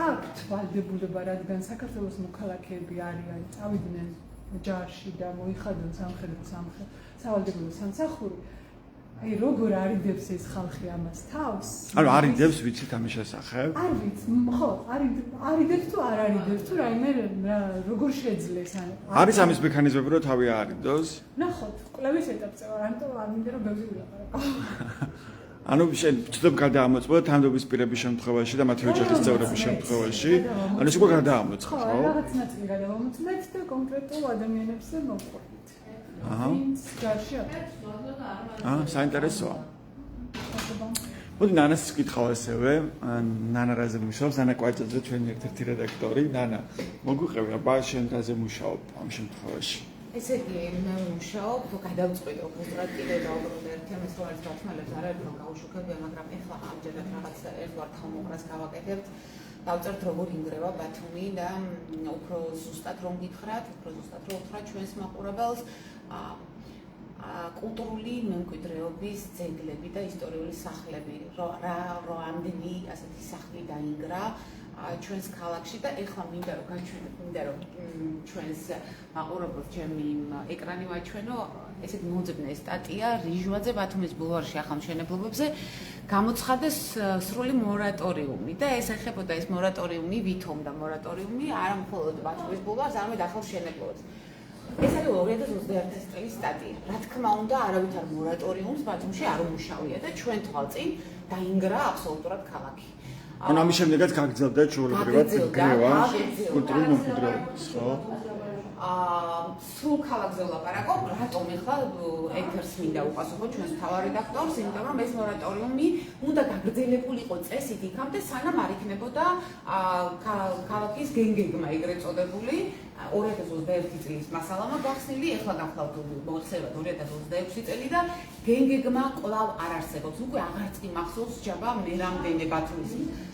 აქვთ ვალდებულება, რადგან საქართველოს მოქალაქეები არიან, წავიდნენ ჯარში და მოიხადონ სავალდებულო სამსახური. აი როგორ არიდებს ეს ხალხი ამას თავს? ანუ არიდებს ვიცით ამის შესახებ? არ ვიცი, ხო, არიდებს თუ არ არიდებს თუ რაიმე როგორ შეძლეს ან არის ამის მექანიზმები, რომ თავი არიდოს? ნახოთ, კვლევის ეტაპზე ვარ, ამიტომ არ მინდა რომ ბევრი ვილაპარაკო. ანუ შენ ვწდობ გადაამოწმო თანამდებობის პირების შემთხვევაში და მათი ოჯახის წევრების შემთხვევაში. ანუ ეს უკვე გადაამოწმო, ხო? რაღაც ნაწილი გადავამოწმეთ და კონკრეტულ ადამიანებზე მოვყვებით. ვინც ჯარში არის. საინტერესოა. მოდი ნანას ვკითხავ ასევე, ნანა რაზე მუშაობს, ნანა კვაჭაძე ჩვენი ერთ-ერთი რედაქტორი. ნანა, მოგვიყევი, აბა შენ რაზე მუშაობ ამ შემთხვევაში? ესე იგი, მე ვმუშაობ, გადავწყვიტე უბრალოდ კიდე დავბრუნდე ერთ თემას, რომელიც გათვალებს არ არის რომ გაუშუქებია, მაგრამ ეხლა ამჯერად რაღაც ერთგვარ თავმოყრას გავაკეთებთ. დავწერთ როგორ ინგრევა ბათუმი და უფრო ზუსტად რომ გითხრათ, ჩვენს მაყურებელს კულტურული მემკვიდრეობის ძეგლები და ისტორიული სახლები, რამდენი ასეთი სახლი დაინგრა ჩვენს ქალაქში და ეხლა მინდა რომ ჩვენს მაყურებელს ჩემი ეკრანი ვაჩვენო, ესეთი მოძებნე სტატია რიჟვაძე ბათუმის ბულვარში ახალმშენებლობებზე გამოცხადეს სრული მორატორიუმი და ეს ეხებოდა ეს მორატორიუმი ვითომ და მორატორიუმი არა მხოლოდ ბათუმის ბულვარს, არამედ ახალმშენებლობებს. ეს არის 2021 წლის სტატია. რა თქმა უნდა, არავითარ მორატორიუმს ბათუმში არ უმუშავია და ჩვენ თვალწინ დაინგრა აბსოლუტურად ქალაქი. ანუ ამის შემდეგაც გაგრძელდა ჩვეულებრივად გრევა კულტურულ მემკვიდრეობის, ხო? სულ ქალაქზე ვლაპარაკობ, რატომ ეხლა ეთერს მინდა უპასუხო ჩვენს მთავარ რედაქტორს, იმიტომ რომ ეს მორატორიუმი უნდა გაგრძელებულიყო წესით იქამდე, სანამ არ იქნებოდა ქალაქის გენგეგმა ეგრეთ წოდებული 2021 წლის მასალამა გახსნილი, ეხლა გახლავთ მოხსევა 2026 წელი და გენგეგმა კვლავ არ არსებობს. უკვე აღარც კი მახსოვს ჯაბა მე რამდენი ბათუმის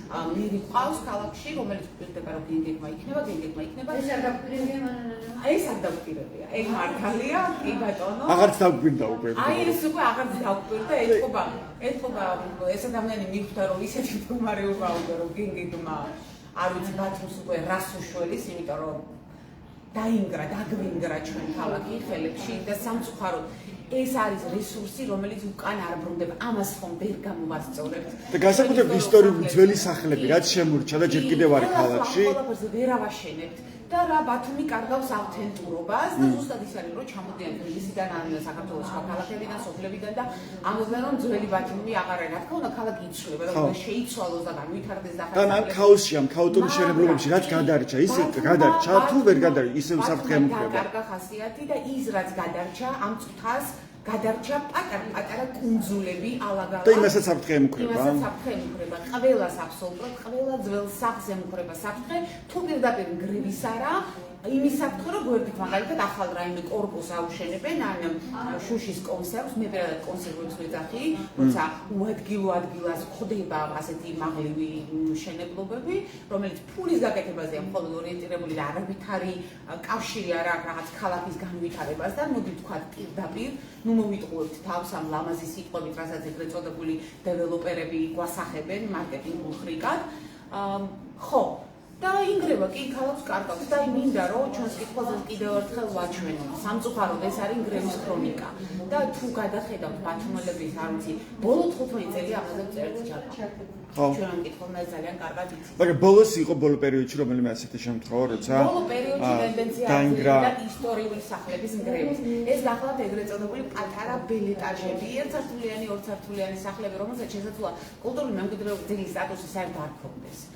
მერი ყავს ქალაქში, რომელიც გვერდება რომ გენგეგმა იქნება. ეს არ დაგვირებია მანანა. ეს არ დაგვირებია. ეგ მართალია, კი ბატონო. აღარც დაგვირდა უკვე. აი ეს უკვე აღარც დაგვირდა, ეთყობა ეს ადამიანი მიხვდა რომ ისეთი მდგომარეობაა უკვე რომ გენგეგმა არ ვიცი ბათუმს უკვე რას უშველის, იმიტომ რომ დაგვინგრა ჩვენ ქალაქი ხელებში და სამწუხაროდ ეს არის რესურსი, რომელიც უკან არ ბრუნდება. ამას ხომ ვერ გამოვასწორებთ. და განსაკუთრებით ისტორიული ძველი სახლები, რაც შემორჩა და ჯერ კიდევ არის ქალაქში. ყველაფერზე ვერ ავაშენებთ და რა ბათუმი კარგავს ავთენტურობას და ზუსტად ის არის, რომ ჩამოდიან თბილისიდან ან საქართველოს სხვა ქალაქებიდან, სოფლებიდან და ამბობენ, რომ ძველი ბათუმი აღარ არის. რა თქმა უნდა, ქალაქი იცვლება და უნდა შეიცვალოს და განვითარდეს და და ამ ქაოსში, ამ ქაოტური შენობებში რაც გადარჩა, ისე გადარჩა თუ ვერ გადარჩა, ისევ საფრთხე ემუქრება. კარგი ხასიათი და ის რაც გადარჩა, ამ წუთას გადარჩა პატარა კუნძულები ალაგალა. და იმასაც საფრთხე ემუქრება. ყველას აბსოლუტურად ყველა ძველ სახლს ემუქრება საფრთხე, თუ პირდაპირ გრივის არა, იმის საფრთხე რომ გვერდით მაგალითად ახალ რაიმე კორპუსს აუშენებენ ან შუშის კონსერვს მე პირადად კონსერვებს ვეძახი როცა უადგილო ადგილას ხდება ასეთი მაღლივი მშენებლობები რომელიც ფულის გაკეთებაზეა მხოლოდ ორიენტირებული და არავითარი კავშირი არ აქვს რაღაც ქალაქის განვითარებასთან მოდი ვთქვათ პირდაპირ ნუ მოვიტყუებთ თავს ამ ლამაზი სიტყვებით რასაც ეგრეთ წოდებული დეველოპერები გვასახებენ მარკეტინგულ ხრიკად ხო და ინგრევა კი ქალაქს კარგავს და მინდა რომ ჩვენს კითხვაზე კიდევ ერთხელ ვაჩვენო სამწუხაროდ ეს არის ინგრევის ქრონიკა და თუ გადახედავთ ბათუმელების არ ვიცი ბოლო 15 წელი ამაზე წერთ ჩაკა ხო ჩვენ კითხულმა ძალიან კარგად იცით მაგრამ ბოლოს იყო ბოლო პერიოდში რომელიმე ასეთი შემთხვევა როცა ბოლო პერიოდში ტენდენცია და ისტორიული სახლების ინგრევის ეს გახლავთ ეგრეთ წოდებული პატარა ბელეტაჟები ერთსართულიანი ორსართულიანი სახლები რომელსაც შესაძლოა კულტურული მემკვიდრეობის სტატუსი საერთოდ არ ჰქონდეს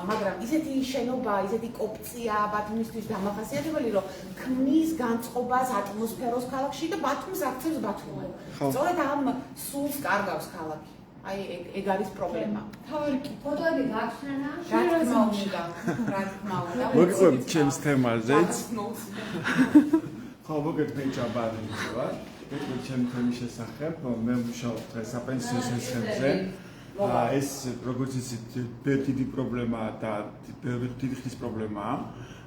მაგრამ ისეთი შენობა, ისეთი კოპცია ბათუმისთვის დამახასიათებელი, რომ ქმნის განწყობას ატმოსფეროს ქალაქში და ბათუმს აქცევს ბათუმად. სწორედ ამ სულს კარგავს ქალაქი. აი ეგ არის პრობლემა. თავი ფოტოები გააჩნია? რა თქმა უნდა. მოგიყვებით ჩემს თემაზეც. ხო, მოგეთ მე ჯაბარი ვარ. მოგეთ ჩემ თემის შესახებ, მე ვმუშაობ დღეს საპენსიო სისტემაზე. ეს როგორც იცით დიდი პრობლემაა და დიდი ხნის პრობლემაა.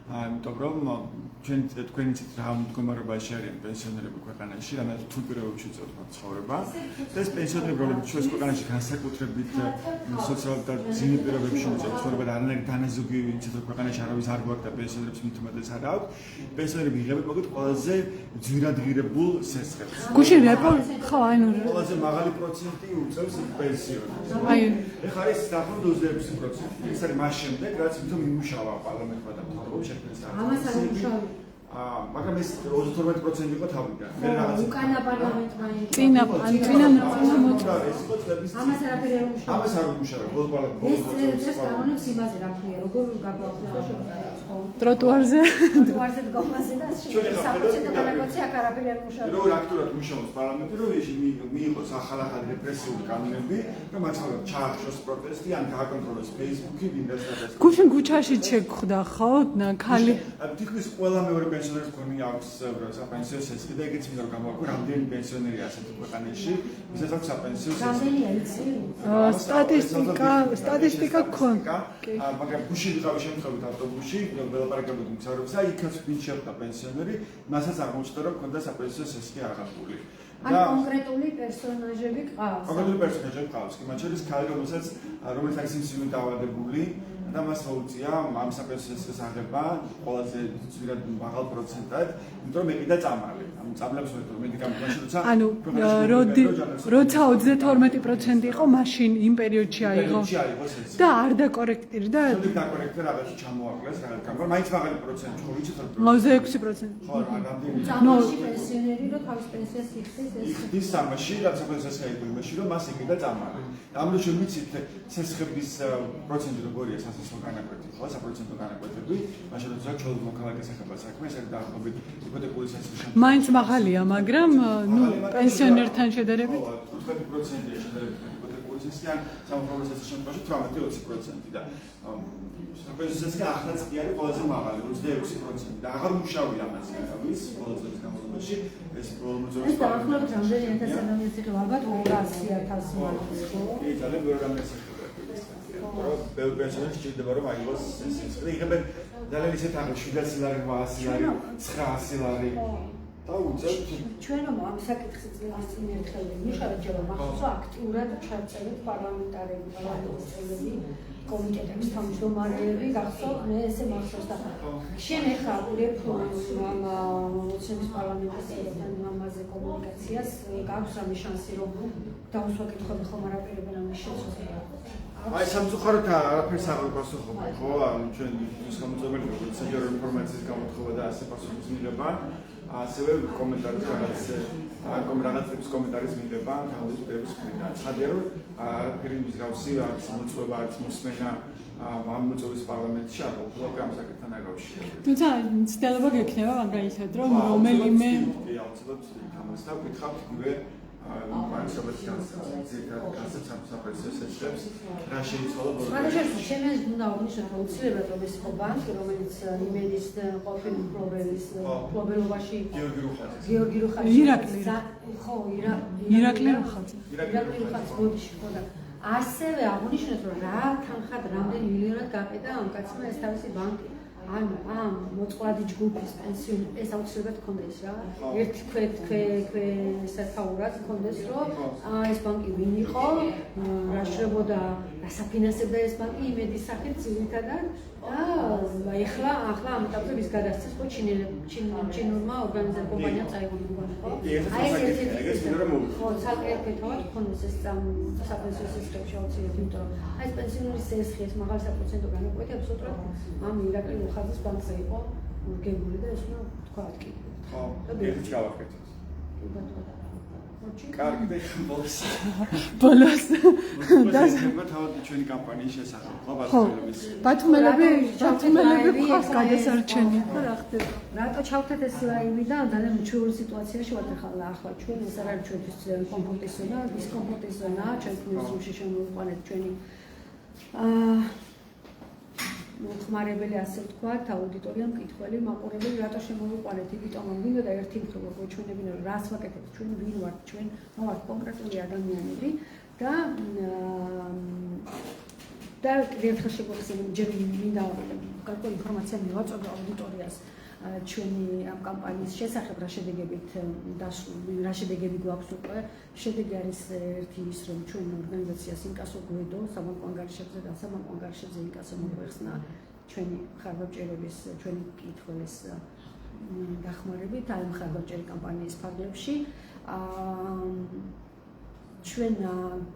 იმიტომ რომ თქვენ იცით რა მდგომარეობაში არიან პენსიონერები ქვეყანაში, რამაც თუ პირობებში წევთ ცხოვრება. ეს პენსიონერები რომლებიც ჩვენს ქვეყანაში განსაკუთრებით სოციალურ და ძიმე პირობებში წევთ ცხოვრება და არანაირი დანაზოგი იცით რომ ქვეყანაში არავის არ გვაქვს და პენსიონერებს მით უმეტეს არ აქვს. პენსიონერები იღებენ მოგეთ ყველაზე ძვირადღირებულ სესხებს. გუშინ ხო ანუ ყველაზე მაღალი პროცენტი უწევს პენსიონერს. აი ეხლა არის დაახლოებით 26%. ეს არის მას შემდეგ, რაც თვითონ იმუშავა პარლამენტმა და მთავრობამ ამას არ უმუშავია. მაგრამ ეს 32% იყო თავიდან. მე რაღაც უკანა პარლამენტმა წინა მოწმა. ამას არაფერი არ უმუშავია. ამას არ უმუშავია. ბოლო პარლამენტში. ეს კანონებს იმაზე რა ქვია, როგორ გაგვაქვს ტროტუარზე დგომაზე და საფუძველი განაკვეთი აქ არაფერი არ უმუშავია. როგორ აქტიურად მუშაობს პარლამენტი, რომ მიიღოს ახალ რეპრესიული კანონები, რომ მაცხოვრებლ ჩაახშოს პროტესტი, ან გააკონტროლოს Facebook-ი, Windows-ს. გუშინ ქუჩაში ჩეგხვდა ხო? ქალი თითქმის ყველა მეორე პენსიონერს ქონი აქვს საპენსიო სესხი და ეგეც მინდა რომ გამოვაკვირ, რამდენი პენსიონერი ასეთი ქვეყანაში, ვისაც აქვს საპენსიო სესხი. რამდენია იცი? სტატისტიკა გქონდა. მაგრამ გუშინ ვიყავი შემთხვევით ავტობუსში, ველაპარაკებოდი მგზავრობსა, იქაც ვინ შეხვდა პენსიონერი, მასაც აღმოჩნდა რომ ქონდა საპენსიო სესხი აღებული. ან კონკრეტული პერსონაჟები ყავს. კონკრეტული პერსონაჟები ყავს, კი მათ შორის ქალი რომელიც არის სიმსივნე დაავადებული და მას მოუწია ამ საპენსიო სესხის აღება ყველაზე ძვირად მაღალ პროცენტად, იმიტომ რომ მეკიდა წამალი. ამ წამლებს ვეთქვი მედიკამენტებში როცა 32% იყო, მაშინ იმ პერიოდში აიღო და არ დაკორექტირდა. შემდეგ დაკორექტირდა რაღაცა ჩამოაკლეს რაღაც გამარ, მაინც მაღალი პროცენტი ხო ვიცით რომ 26%. ხო, რამდენი წამალში პენსიონერი რომ თავის პენსიას იხდის ეს ის სამაში რაც საპენსიო სხეებულში რომ მას ეკიდა წამალი. ამ დროს ვიცით სესხების პროცენტი როგორია სასწავლო განაკვეთი, ხო, საპროცენტო განაკვეთები, მაშინ როცა ჩვენ მოქალაქეს ეხება საქმე, ეს არის დაახლოებით იპოთეკური სესხის შემთხვევაში. მაინც მაღალია, მაგრამ პენსიონერთან შედარებით 15%-ია შედარებით იპოთეკური სესხი, ან სამოქალაქო სესხის შემთხვევაში 18-20% და საპენსიო სესხი ახლაც კი არის ყველაზე მაღალი, 26% და აღარ მუშავია ამაზე, ის ბოლო წლების განმავლობაში ეს პრობლემა ეს დაახლოებით რამდენი ადამიანის იყო, ალბათ 200,000 մարդის ხო? კი, ძალიან ბევრი ადამიანის იყო. ბევრი პენსიონერი სჭირდება რომ აიღოს სესხი. იღებენ ძალიან ისეთ აღარ 700 ლარი, 800 ლარი, 900 ლარი. და უწევთ ჩვენ რომ ამ საკითხის წინ ერთხელ მუშაობთ ჯერ მახსოვს აქტიურად ჩარწევით პარლამენტარები, პარლამენტის წევრები, კომიტეტების თავმჯდომარეები, გახსოვთ მე ესე მახსოვს და შენ ეხლა აკურებ ამ მოცემის პარლამენტის წევრებთან ამაზე კომუნიკაციას, გაქვს რამე შანსი რომ დაუსვა კითხვები ხომ არ აპირებენ ამის შესახებ. აი სამწუხაროდ არაფერს აღარ პასუხობენ, ხო? ჩვენ ის გამოწვეველი როგორც საჯარო ინფორმაციის გამოთხოვა და ასე პასუხის მიღება, ასევე კომენტარი რაღაც ტიპის კომენტარის მიღება თავდაცვის მხრიდან. ცხადია რომ არაფერი მსგავსი არც მოწვევა, არც მოსმენა ამ მოწვევის პარლამენტში არ ყოფილა ამ საკითხთან დაკავშირებით. თუმცა ცდილობა გექნება მაგალითად რომ რომელიმე აუცილებლად ამას და ვკითხავთ იგივე მანსობეთ განსაცდელს რა შეიცვალა მაგალითად შემეს უნდა აღნიშნოთ რომ უცილებლად რომ ეს იყო ბანკი რომელიც იმედის ყოფილი მფლობელის მფლობელობაში გიორგი რუხაძე ხო ირაკლი რუხაძე ბოდიში ხო და ასევე აღნიშნეთ რომ რა თანხად რამდენი მილიონად გაყიდა ამ კაცმა ეს თავისი ბანკი ანუ ამ მოწყვლადი ჯგუფის პენსიონი ეს აუცილებლად ქონდეს რა. ერთ სათავურად ქონდეს რომ ეს ბანკი ვინ იყო, რა შრებოდა, დასაფინანსებდა ეს ბანკი იმედის სახით ძირითადად და ახლა ამ ეტაპზე ვის გადასცეს ხო ჩინურმა ორგანიზაციამ კომპანიამ წაიღო ხო? აი ეს ხო საკეთებად ქონდეს ეს საპენსიო სისტემაში აუცილებლად, იმიტომ რომ აი ეს პენსიონერის სესხი ეს მაღალი საპროცენტო განაკვეთი აბსოლუტურად ამ ირაკლი რუხაძის ბანკზე იყო გებული და ეს უნდა თქვა კი. ხო, ერთი ჩავახეთოთ. კარგი და ბოლოს და თავად ჩვენი კამპანიის შესახებ ხო ბათუმელები ხართ გადასარჩენი ხო რა ხდება რატო ჩავთეთ ეს ლაივი და ძალიან უჩვეულო სიტუაციაში ვართ ახლა ჩვენ ეს არ არის ჩვენთვის კომფორტის ზონა დისკომფორტის ზონა ჩვენს ნიუსრუმში შემოვიყვანეთ ჩვენი მოხმარებელი ასე ვთქვათ, აუდიტორიამ მკითხველი, მაყურებელი რატო შემოვიყვანეთ, იმიტომ რომ მინდოდა ერთი მხრივ გვეჩვენებინა, რომ რას ვაკეთებთ, ჩვენ ვინ ვართ, ჩვენ ვართ კონკრეტული ადამიანები და ერთხელ შეგვეხსენებათ, ჯერ მინდა გარკვეული ინფორმაცია მივაწოდო აუდიტორიას ჩვენი ამ კამპანიის შესახებ, რა შედეგები გვაქვს უკვე. შედეგი არის ერთი ის, რომ ჩვენ ორგანიზაციას ინკასო გვედო საბანკო ანგარიშებზე და საბანკო ანგარიშებზე ინკასო მოგვეხსნა ჩვენი მხარდამჭერების, ჩვენი მკითხველის დახმარებით აი მხარდამჭერი კამპანიის ფარგლებში. ჩვენ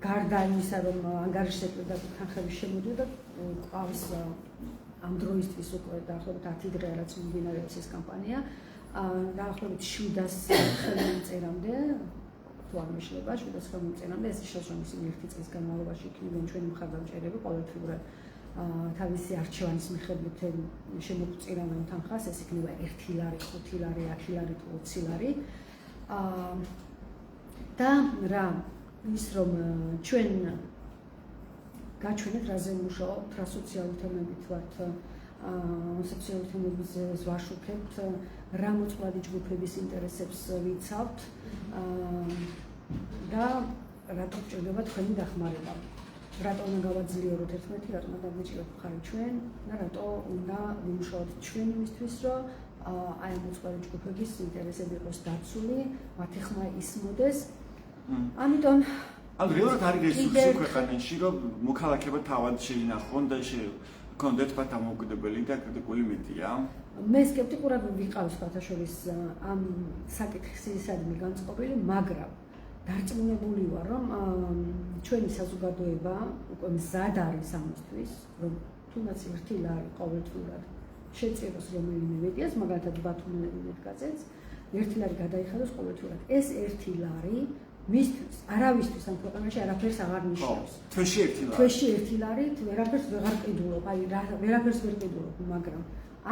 გარდა იმისა, რომ ანგარიშებზე და თანხების შემოდიოდა ყავს ამ დროისთვის უკვე დაახლოებით 10 დღეა რაც მიმდინარეობს ეს კამპანია. დაახლოებით 700 ხელმომწერამდე თუ არ მეშლება 700 ხელმომწერამდე ეს ისე რომ ისინი ერთი წლის განმავლობაში იქნებიან ჩვენი მხარდამჭერები ყოველთვიურად თავისი არჩევანის მიხედვით შემოგწირავენ თანხას ეს იქნება 1 ლარი, 5 ლარი, 10 ლარი თუ 20 ლარი. და რა ის რომ ჩვენ გაჩვენეთ რაზე ვმუშაობთ, რა სოციალური თემებით ვართ, სოციალური თემების ვაშუქებთ, რა მოწყვლადი ჯგუფების ინტერესებს ვიცავთ და რატო გჭირდება თქვენი დახმარება. რატო უნდა გავაძლიეროთ ერთმანეთი, რატო უნდა დაგვიჭიროთ მხარი ჩვენ და რატო უნდა ვიმუშაოთ ჩვენ იმისთვის, რომ აი ამ მოწყვლადი ჯგუფების ინტერესები იყოს დაცული, მათი ხმა ისმოდეს. ამიტომ ანუ რეალურად არის რესურსი ქვეყანაში, რომ მოქალაქეებმა თავად შეინახონ და კონდეთ მათ ამოუკიდებელი და კრიტიკული მედია. მე სკეპტიკურად ვიყავს ფათაშორის ამ საკითხისადმი განწყობილი, მაგრამ დარწმუნებული ვარ, რომ ჩვენი საზოგადოება უკვე მზად არის ამისთვის, რომ თუნდაც 1 ლარი ყოველთვიურად შეწიროს რომელიმე მედიას, მაგალითად ბათუმელები მედგაზეთს, 1 ლარი გადაიხადოს ყოველთვიურად. ეს 1 ლარი მისთვის, არავისთვის ამ ქვეყანაში არაფერს აღარ ნიშნავს. თვეში 1 ლარი. თვეში 1 ლარი ვერაფერს ვეღარ ყიდულობ, აი ვერაფერს ვერ ყიდულობ, მაგრამ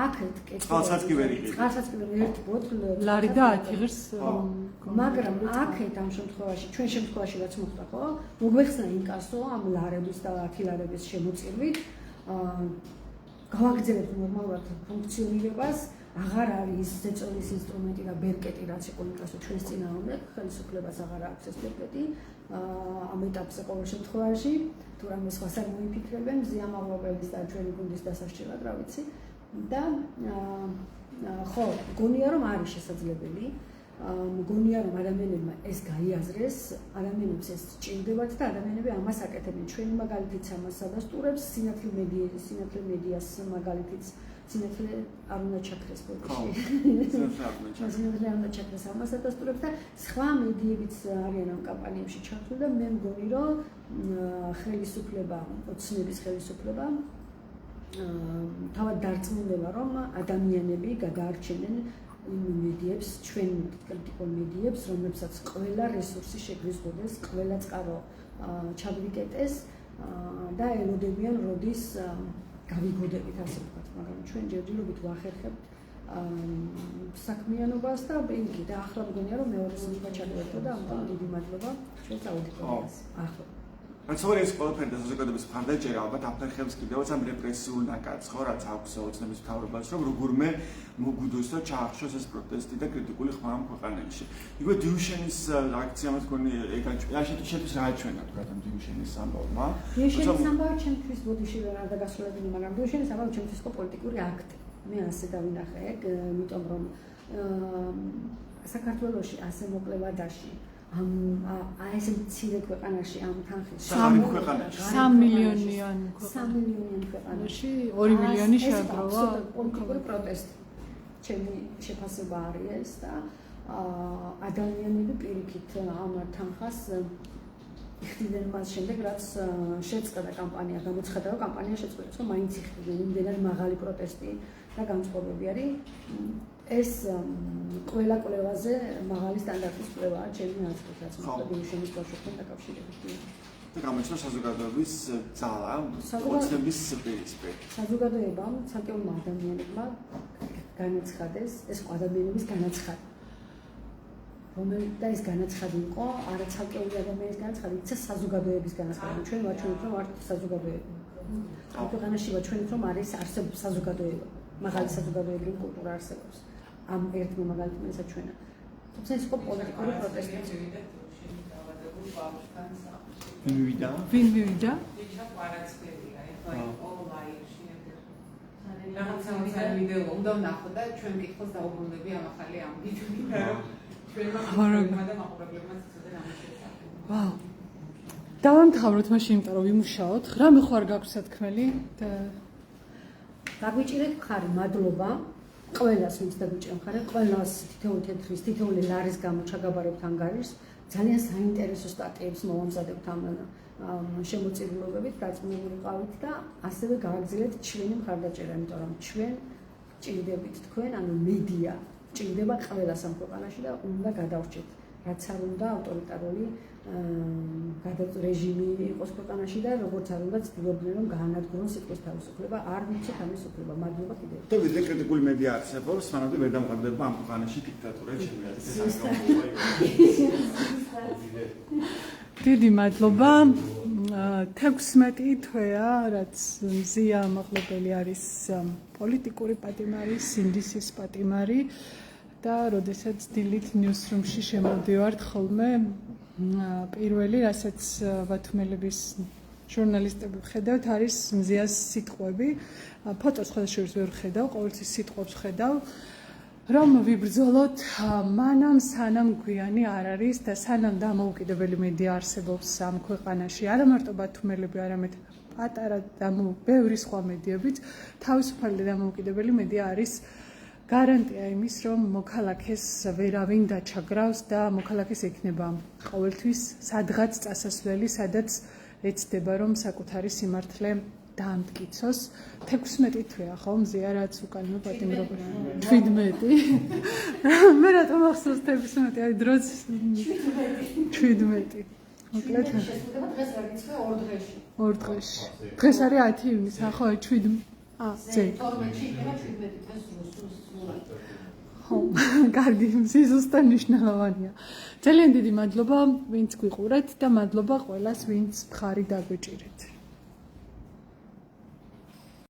აქეთ წყალსაც კი ვერ იყიდებ. წყალსაც კი ვერ ერთი ბოთლი ლარი და 10 ღირს მაგრამ აქეთ ამ შემთხვევაში, ჩვენ შემთხვევაში რაც მოხდა, ხო? მოგვეხსნა ინკასო ამ ლარების და 10 ლარების შემოწირვით. გავაგრძელებთ ნორმალურად ფუნქციონირებას. აღარ არის ზეწოლის ინსტრუმენტი და ბერკეტი რაც იყო ინკასო ჩვენს წინააღმდეგ, ხელისუფლებას აღარ აქვს ეს ბერკეტი. ამ ეტაპზე ყოველ შემთხვევაში, თუ რამე სხვას არ მოიფიქრებენ, მზიამაღლობელის და ჩვენი გუნდის დასარჩევად, რა ვიცი. და ხო, მგონია რომ არის შესაძლებელი. მგონია რომ ადამიანებმა ეს გაიაზრეს, ადამიანებს ეს სჭირდებათ და ადამიანები ამას აკეთებენ. ჩვენი მაგალითიც ამას ადასტურებს, სინათლე მედიას მაგალითიც სინათლე არ უნდა ჩაქრეს ბოდიში. სინათლე არ უნდა ჩაქრეს ამას ადასტურებს და სხვა მედიებიც არიან ამ კამპანიებში ჩართული და მე მგონი რომ ხელისუფლება, ოცნების ხელისუფლება თავად დარწმუნდება რომ ადამიანები გადაარჩენენ იმ მედიებს, ჩვენ კრიტიკულ მედიებს, რომლებსაც ყველა რესურსი შეგვიზღუდეს, ყველა წყარო ჩაგვიკეტეს და ელოდებიან როდის გავიგოდებით ასე ვთქვათ, მაგრამ ჩვენ ჯერჯერობით ვახერხებთ საქმიანობას და იგი და ახლა მგონია რომ მეორე სიტყვა ჩადიერთო და ამიტომ დიდი მადლობა ჩვენს აუდიტორიას. ახლა რაც ორი ეს ყველაფერი და საზოგადოების მხარდაჭერა ალბათ აფერხებს კიდევაც ამ რეპრესიულ ნაკადს ხო რაც აქვს ოცნების მთავრობას რომ როგორმე მოგვიდოს და ჩაახშოს ეს პროტესტი და კრიტიკული ხმა ამ ქვეყანაში. იგივე დიუშენის აქცია მათქონი შეთვის რა აჩვენა თქვა ამ დიუშენის ამბავმა. დიუშენის ამბავი ჩემთვის ბოდიში არ დაგასრულებინა, მაგრამ დიუშენის ამბავი ჩემთვის იყო პოლიტიკური აქტი. მე ასე დავინახე, იმიტომ რომ საქართველოში ასე მოკლევადაში ესე მცირე ქვეყანაში ამ თანხის 3 მილიონიან ქვეყანაში 2 მილიონი შეაგროვა პოლიტიკური პროტესტი. ჩემი შეფასება არის ეს და ადამიანები პირიქით ამ თანხას იხდიდნენ მას შემდეგ, რაც შეწყდა კამპანია, გამოცხადდა, რომ კამპანია შეწყდა, რომ მაინც იხდიდნენ იმდენად მაღალი პროტესტი და განწყობები არის. ეს ყველა კვლევაზე მაღალი სტანდარტის კვლევაა ჩემი აზრით, რაც მოხდა დიუშენის ბავშვებთან დაკავშირებით. და გამოჩნდა საზოგადოების ძალა, ოცნების პირისპირ. საზოგადოებამ, საკუთარ ადამიანებმა განაცხადეს, ეს ადამიანების განაცხადი. და ეს განაცხადი იყო არა ცალკეული ადამიანის განაცხადი, იცი საზოგადოების განაცხადი. ჩვენ ვაჩვენებთ, რომ არ საზოგადოება. ამ ქვეყანაში ვაჩვენებთ, რომ არის არსებობს საზოგადოება. მაღალი საზოგადოებრივი კულტურა არსებობს. ამ ერთმა მაგალითმა ესაჩვენა. თუმცა ეს იყო პოლიტიკური პროტესტი. ვინ მივიდა? რაღაცა ვიდეო უნდა ვნახო და ჩვენ მკითხოს დაუბრუნდები ამ ახალი ამბით. ვაუ. დავამთავროთ მაშინ, იმიტომ რომ ვიმუშაოთ. რამე ხო არ გაქვს სათქმელი და გაგვიჭირეთ მხარი, მადლობა. ყველას ვინც დაგვიჭირა მხარი, ყველას თითოეული თეთრის, თითოეული ლარის გამო ჩაგაბარებთ ანგარიშს. ძალიან საინტერესო სტატიებს მოვამზადებთ ამ შემოწირულობებით, დაწმუნებული ყავით და ასევე გააგრძელეთ ჩვენი მხარდაჭერა, იმიტომ რომ ჩვენ ჭირდებით თქვენ, ანუ მედია ჭირდება ყველას ამ ქვეყანაში და უნდა გადავრჩეთ. რაც არ უნდა ავტორიტარული რეჟიმი იყოს ქვეყანაში და როგორც არ უნდა ცდილობდნენ რომ გაანადგურონ სიტყვის თავისუფლება, არ ვიცით ამის უფლება. მადლობა კიდევ. და ვიდრე კრიტიკული მედია არსებობს, მანამდე ვერ დამყარდება ამ ქვეყანაში დიქტატურა დიდი მადლობა. 16 თვეა, რაც მზია ამაღლებელი არის პოლიტიკური პატიმარი, სინდისის პატიმარი და როდესაც დილით ნიუსრუმში შემოვდივართ ხოლმე პირველი, რასაც ბათუმელების ჟურნალისტები ვხედავთ, არის მზიას სიტყვები. ფოტოს ხოდაშორის ვერ ვხედავ, ყოველთვის სიტყვებს ვხედავ, რომ ვიბრძოლოთ მანამ სანამ გვიანი არ არის და სანამ დამოუკიდებელი მედია არსებობს ამ ქვეყანაში. არა მარტო ბათუმელები, არამედ პატარა და ბევრი სხვა მედიებიც, თავისუფალი და დამოუკიდებელი მედია არის გარანტია იმის, რომ მოქალაქეს ვერავინ დაჩაგრავს და მოქალაქეს ექნება ყოველთვის სადღაც წასასვლელი, სადაც ეცდება, რომ საკუთარი სიმართლე დაამტკიცოს. 16 თვეა ხო მზია, რაც უკანონო პატიმრობა. 17. მე რატომ ახსოვს 16, აი დროც 17. მოკლედ დღეს გარიცხე 2 დღეში. 2 დღეში. დღეს არის 10 ივნისი, ხო, 7. ძე 12-ში იქნება 17 დღეს რუსულს. ხო, კარგი, ზუსტად მნიშვნელოვანია. ძალიან დიდი მადლობა, ვინც გვიყურეთ და მადლობა ყველას, ვინც მხარი დაგვიჭირეთ.